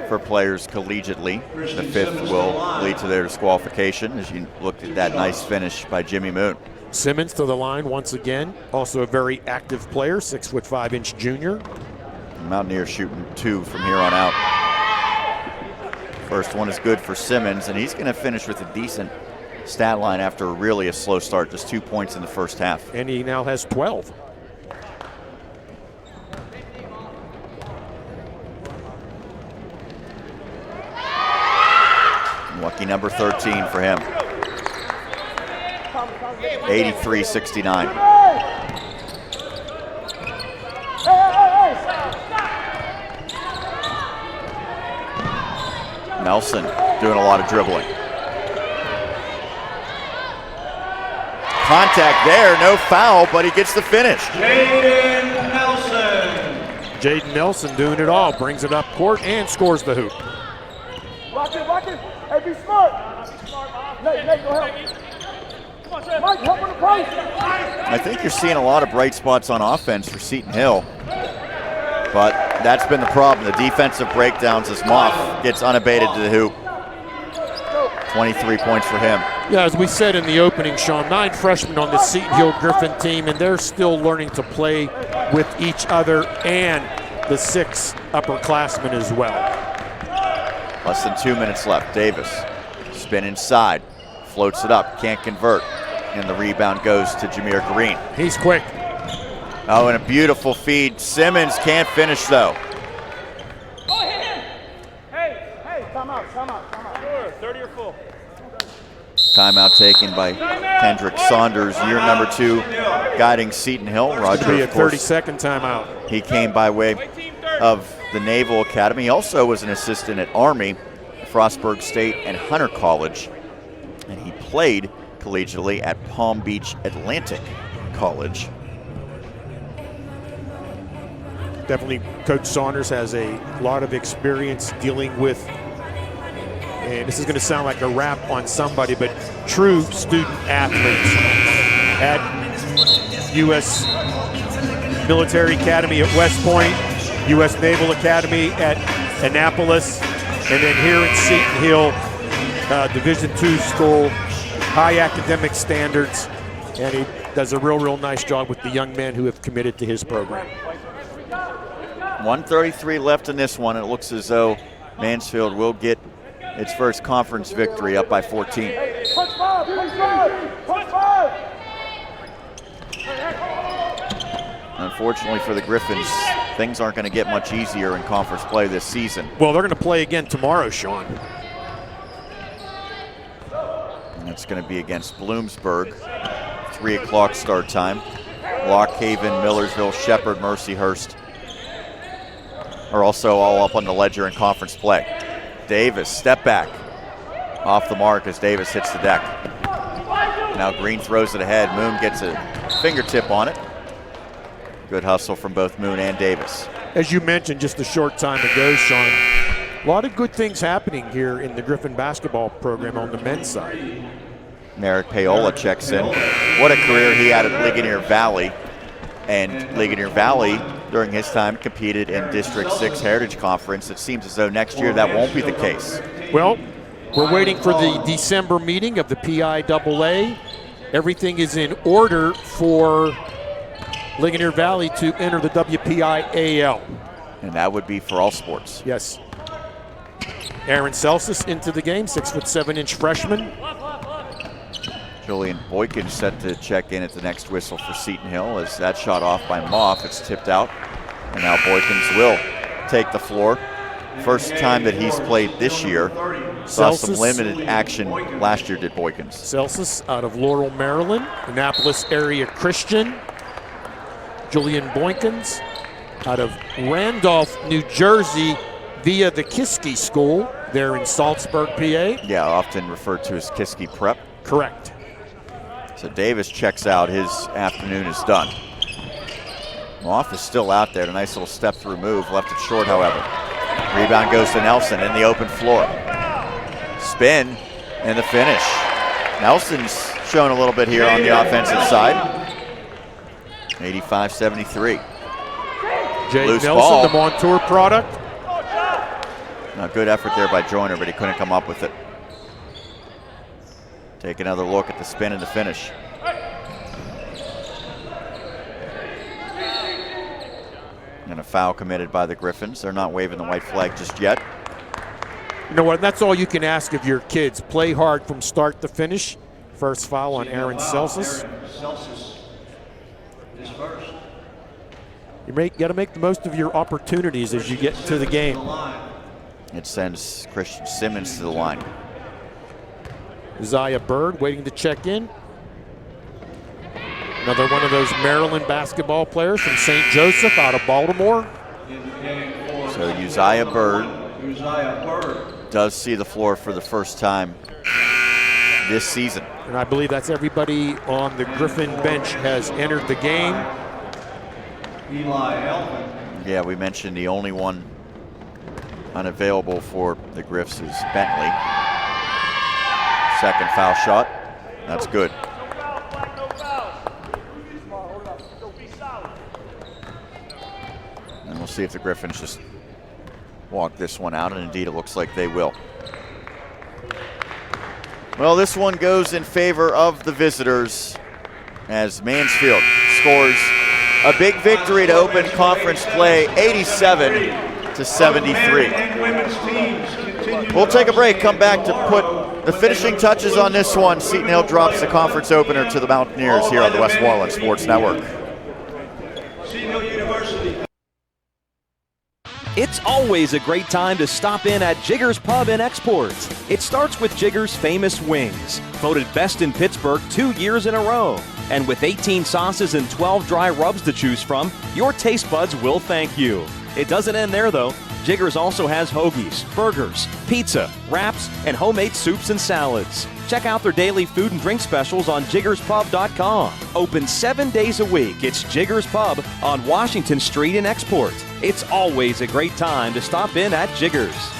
for players collegiately. The 5th will lead to their disqualification, as you looked at that nice finish by Jimmy Moon. Simmons to the line once again. Also a very active player, 6'5" junior. Mountaineers shooting 2 from here on out. First one is good for Simmons, and he's going to finish with a decent stat line after really a slow start, just 2 points in the first half. And he now has 12. Lucky number 13 for him. 83-69. Nelson doing a lot of dribbling. Contact there, no foul, but he gets the finish. Jaden Nelson doing it all, brings it up court and scores the hoop. Watch it. Hey, be smart. Nate, go help. Mike, help on the post. I think you're seeing a lot of bright spots on offense for Seton Hill, but that's been the problem, the defensive breakdowns as Moff gets unabated to the hoop. 23 points for him. Yeah, as we said in the opening, Sean, 9 freshmen on the Seton Hill Griffin team, and they're still learning to play with each other and the 6 upperclassmen as well. Less than 2 minutes left. Davis, spin inside, floats it up, can't convert, and the rebound goes to Jameer Green. He's quick. Oh, and a beautiful feed. Simmons can't finish though. Hey, time out. 30 or full. Timeout taken by Kendrick Saunders, year number 2, guiding Seton Hill. Roger, be a of course, 30-second timeout. He came by way of the Naval Academy. He also was an assistant at Army, Frostburg State, and Hunter College. And he played collegiately at Palm Beach Atlantic College. Definitely, Coach Saunders has a lot of experience dealing with, and this is going to sound like a rap on somebody, but true student athletes at U.S. Military Academy at West Point, U.S. Naval Academy at Annapolis, and then here at Seton Hill, Division II school, high academic standards, and he does a real nice job with the young men who have committed to his program. 1:33 left in this one. It looks as though Mansfield will get its first conference victory, up by 14. Punch five. Unfortunately for the Griffins, things aren't going to get much easier in conference play this season. Well, they're going to play again tomorrow, Sean. And it's going to be against Bloomsburg. 3 o'clock start time. Lock Haven, Millersville, Shepherd, Mercyhurst are also all up on the ledger in conference play. Davis, step back. Off the mark as Davis hits the deck. Now Green throws it ahead. Moon gets a fingertip on it. Good hustle from both Moon and Davis. As you mentioned just a short time ago, Sean, a lot of good things happening here in the Griffin basketball program on the men's side. Merrick Paola checks in. What a career he had at Ligonier Valley. And Ligonier Valley, during his time, competed in District 6 Heritage Conference. It seems as though next year that won't be the case. Well, We're waiting for the December meeting of the PIAA. Everything is in order for Ligonier Valley to enter the WPIAL. And that would be for all sports. Yes. Aaron Celsus into the game, 6'7" freshman. Julian Boykin set to check in at the next whistle for Seton Hill as that shot off by Moff. It's tipped out. And now Boykins will take the floor. First time that he's played this year. Saw some limited action last year, did Boykins. Celsus out of Laurel, Maryland. Annapolis area Christian. Julian Boykins out of Randolph, New Jersey via the Kiski School there in Salzburg, PA. Yeah, often referred to as Kiski Prep. Correct. So Davis checks out. His afternoon is done. Moff is still out there. A nice little step through move. Left it short, however. Rebound goes to Nelson in the open floor. Spin and the finish. Nelson's shown a little bit here on the offensive side. 85-73. Jay Loose Nelson, ball. the Montour product. A good effort there by Joyner, but he couldn't come up with it. Take another look at the spin and the finish. And a foul committed by the Griffins. They're not waving the white flag just yet. You know what? That's all you can ask of your kids. Play hard from start to finish. First foul on Aaron Celsus. You got to make the most of your opportunities as you get into the game. It sends Christian Simmons to the line. Uzziah Bird waiting to check in. Another one of those Maryland basketball players from St. Joseph out of Baltimore. So Uzziah Bird does see the floor for the first time this season. And I believe that's everybody on the Griffin bench has entered the game. Yeah, we mentioned the only one unavailable for the Griffs is Bentley. Second foul shot. That's good. And we'll see if the Griffins just walk this one out, and indeed it looks like they will. Well, this one goes in favor of the visitors as Mansfield scores a big victory to open conference play, 87-73. We'll take a break, come back to put the finishing touches on this one. Seton Hill drops the conference opener to the Mountaineers here on the Westmoreland Sports Network. It's always a great time to stop in at Jigger's Pub and Exports. It starts with Jigger's famous wings, voted best in Pittsburgh 2 years in a row. And with 18 sauces and 12 dry rubs to choose from, your taste buds will thank you. It doesn't end there, though. Jigger's also has hoagies, burgers, pizza, wraps, and homemade soups and salads. Check out their daily food and drink specials on jiggerspub.com. Open 7 days a week. It's Jigger's Pub on Washington Street in Export. It's always a great time to stop in at Jigger's.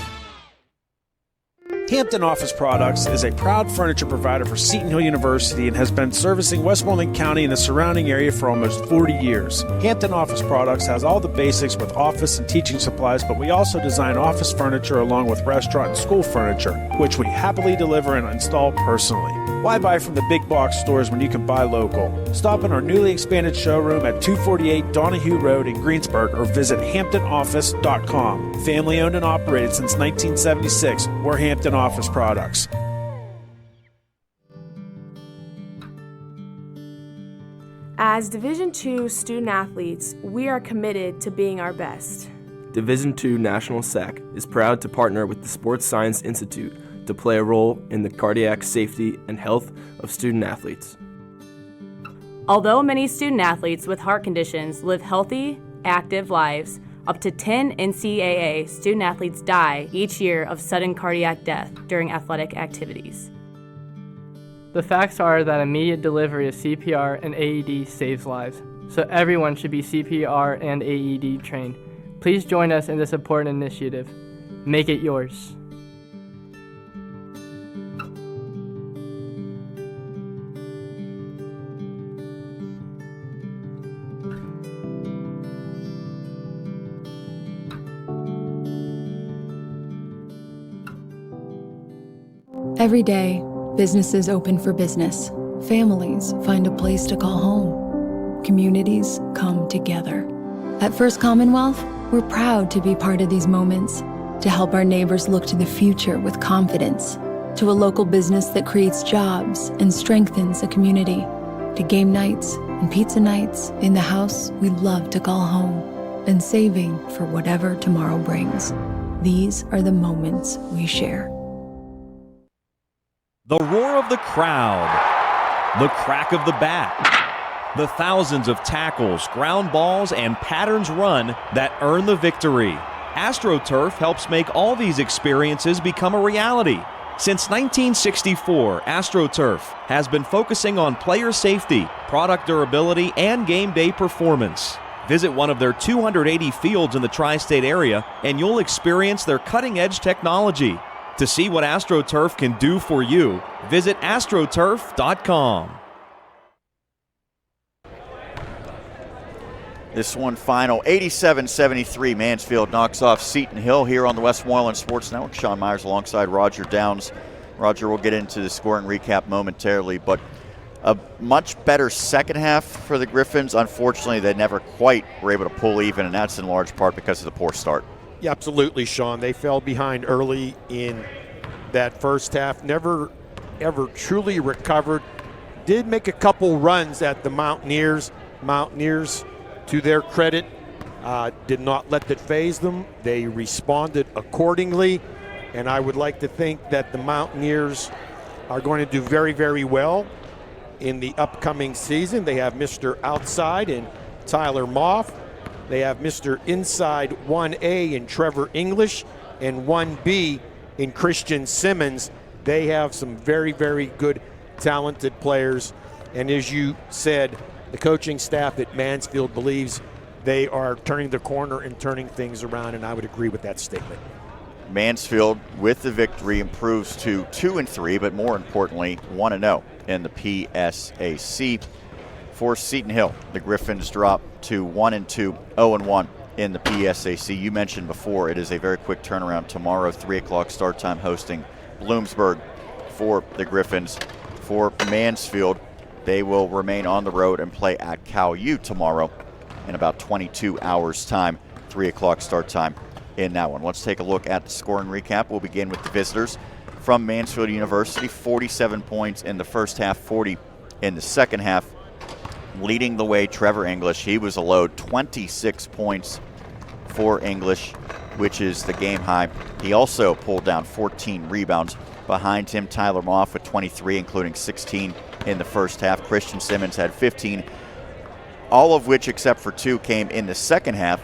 Hampton Office Products is a proud furniture provider for Seton Hill University and has been servicing Westmoreland County and the surrounding area for almost 40 years. Hampton Office Products has all the basics with office and teaching supplies, but we also design office furniture along with restaurant and school furniture, which we happily deliver and install personally. Why buy from the big box stores when you can buy local? Stop in our newly expanded showroom at 248 Donahue Road in Greensburg or visit HamptonOffice.com. Family owned and operated since 1976, we're Hampton Office Products. As Division II student athletes, we are committed to being our best. Division II National SAC is proud to partner with the Sports Science Institute to play a role in the cardiac safety and health of student athletes. Although many student athletes with heart conditions live healthy, active lives, up to 10 NCAA student athletes die each year of sudden cardiac death during athletic activities. The facts are that immediate delivery of CPR and AED saves lives, so everyone should be CPR and AED trained. Please join us in this important initiative. Make it yours. Every day, businesses open for business. Families find a place to call home. Communities come together. At First Commonwealth, we're proud to be part of these moments, to help our neighbors look to the future with confidence, to a local business that creates jobs and strengthens a community, to game nights and pizza nights in the house we love to call home, and saving for whatever tomorrow brings. These are the moments we share. The roar of the crowd, the crack of the bat, the thousands of tackles, ground balls, and patterns run that earn the victory. AstroTurf helps make all these experiences become a reality. Since 1964, AstroTurf has been focusing on player safety, product durability, and game day performance. Visit one of their 280 fields in the tri-state area, and you'll experience their cutting-edge technology. To see what AstroTurf can do for you, visit astroturf.com. This one final, 87-73, Mansfield knocks off Seton Hill here on the Westmoreland Sports Network. Sean Myers alongside Roger Downs. Roger, we'll get into the scoring recap momentarily, but a much better second half for the Griffins. Unfortunately, they never quite were able to pull even, and that's in large part because of the poor start. Yeah, absolutely, Sean. They fell behind early in that first half, never ever truly recovered. Did make a couple runs at the Mountaineers. Mountaineers, to their credit, did not let that faze them. They responded accordingly, and I would like to think that the Mountaineers are going to do very, very well in the upcoming season. They have Mr. Outside in Tyler Moff. They have Mr. Inside 1A in Trevor English and 1B in Christian Simmons. They have some very, very good, talented players. And as you said, the coaching staff at Mansfield believes they are turning the corner and turning things around, and I would agree with that statement. Mansfield, with the victory, improves to 2-3, but more importantly, 1-0 in the PSAC. For Seton Hill, the Griffins drop to 1-2, 0-1 in the PSAC. You mentioned before, it is a very quick turnaround tomorrow, 3 o'clock start time, hosting Bloomsburg for the Griffins. For Mansfield, they will remain on the road and play at Cal U tomorrow in about 22 hours' time, 3 o'clock start time in that one. Let's take a look at the scoring recap. We'll begin with the visitors. From Mansfield University, 47 points in the first half, 40 in the second half. Leading the way, Trevor English. He was a load, 26 points for English, which is the game high. He also pulled down 14 rebounds. Behind him, Tyler Moff with 23, including 16 in the first half. Christian Simmons had 15, all of which, except for 2, came in the second half.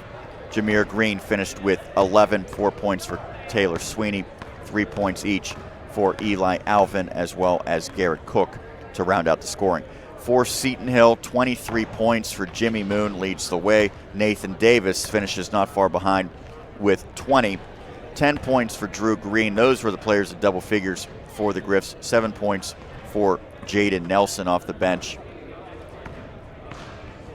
Jameer Green finished with 11, 4 points for Taylor Sweeney, 3 points each for Eli Alvin, as well as Garrett Cook to round out the scoring. For Seton Hill, 23 points for Jimmy Moon leads the way. Nathan Davis finishes not far behind with 20. 10 points for Drew Green. Those were the players in double figures for the Griffs. 7 points for Jaden Nelson off the bench.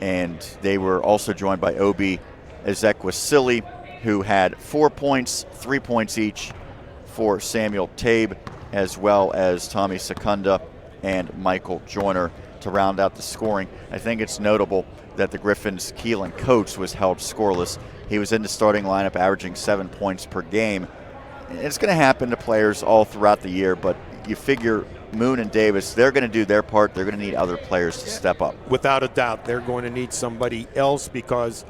And they were also joined by Obi Ezekwesili, who had 4 points, 3 points each for Samuel Tabe, as well as Tommy Secunda and Michael Joyner to round out the scoring. I think it's notable that the Griffins' Keelan Coates was held scoreless. He was in the starting lineup averaging 7 points per game. It's going to happen to players all throughout the year, but you figure Moon and Davis, they're going to do their part. They're going to need other players to step up. Without a doubt, they're going to need somebody else, because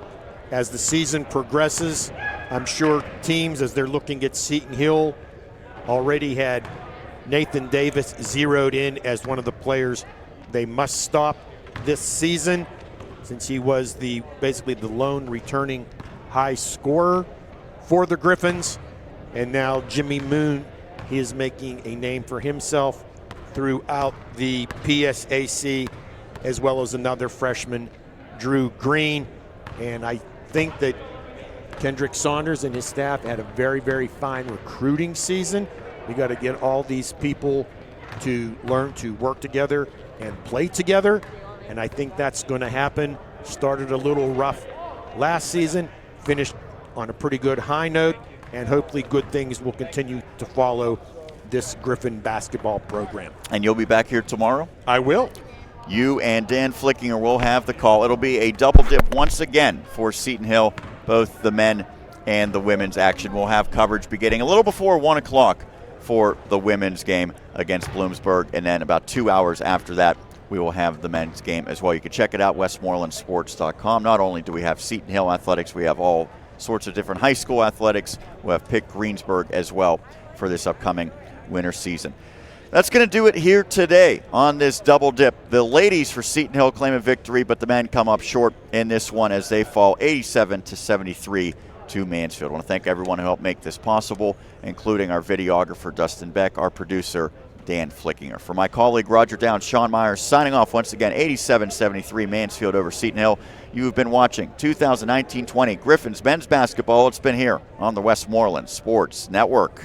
as the season progresses, I'm sure teams, as they're looking at Seton Hill, already had Nathan Davis zeroed in as one of the players they must stop this season, since he was basically the lone returning high scorer for the Griffins. And now Jimmy Moon, he is making a name for himself throughout the PSAC, as well as another freshman, Drew Green. And I think that Kendrick Saunders and his staff had a very, very fine recruiting season. You got to get all these people to learn to work together and play together, and I think that's going to happen. Started a little rough last season, finished on a pretty good high note, and hopefully good things will continue to follow this Griffin basketball program. And you'll be back here tomorrow? I will. You and Dan Flickinger will have the call. It'll be a double dip once again for Seton Hill, both the men and the women's action. We'll have coverage beginning a little before 1 o'clock for the women's game against Bloomsburg, and then about 2 hours after that, we will have the men's game as well. You can check it out, westmorelandsports.com. Not only do we have Seton Hill athletics, we have all sorts of different high school athletics. We'll have Pitt Greensburg as well for this upcoming winter season. That's going to do it here today on this double dip. The ladies for Seton Hill claim a victory, but the men come up short in this one as they fall 87-73 to Mansfield. I want to thank everyone who helped make this possible, including our videographer, Dustin Beck, our producer, Dan Flickinger. For my colleague, Roger Downs, Sean Myers, signing off once again, 87-73 Mansfield over Seton Hill. You've been watching 2019-20 Griffins men's basketball. It's been here on the Westmoreland Sports Network.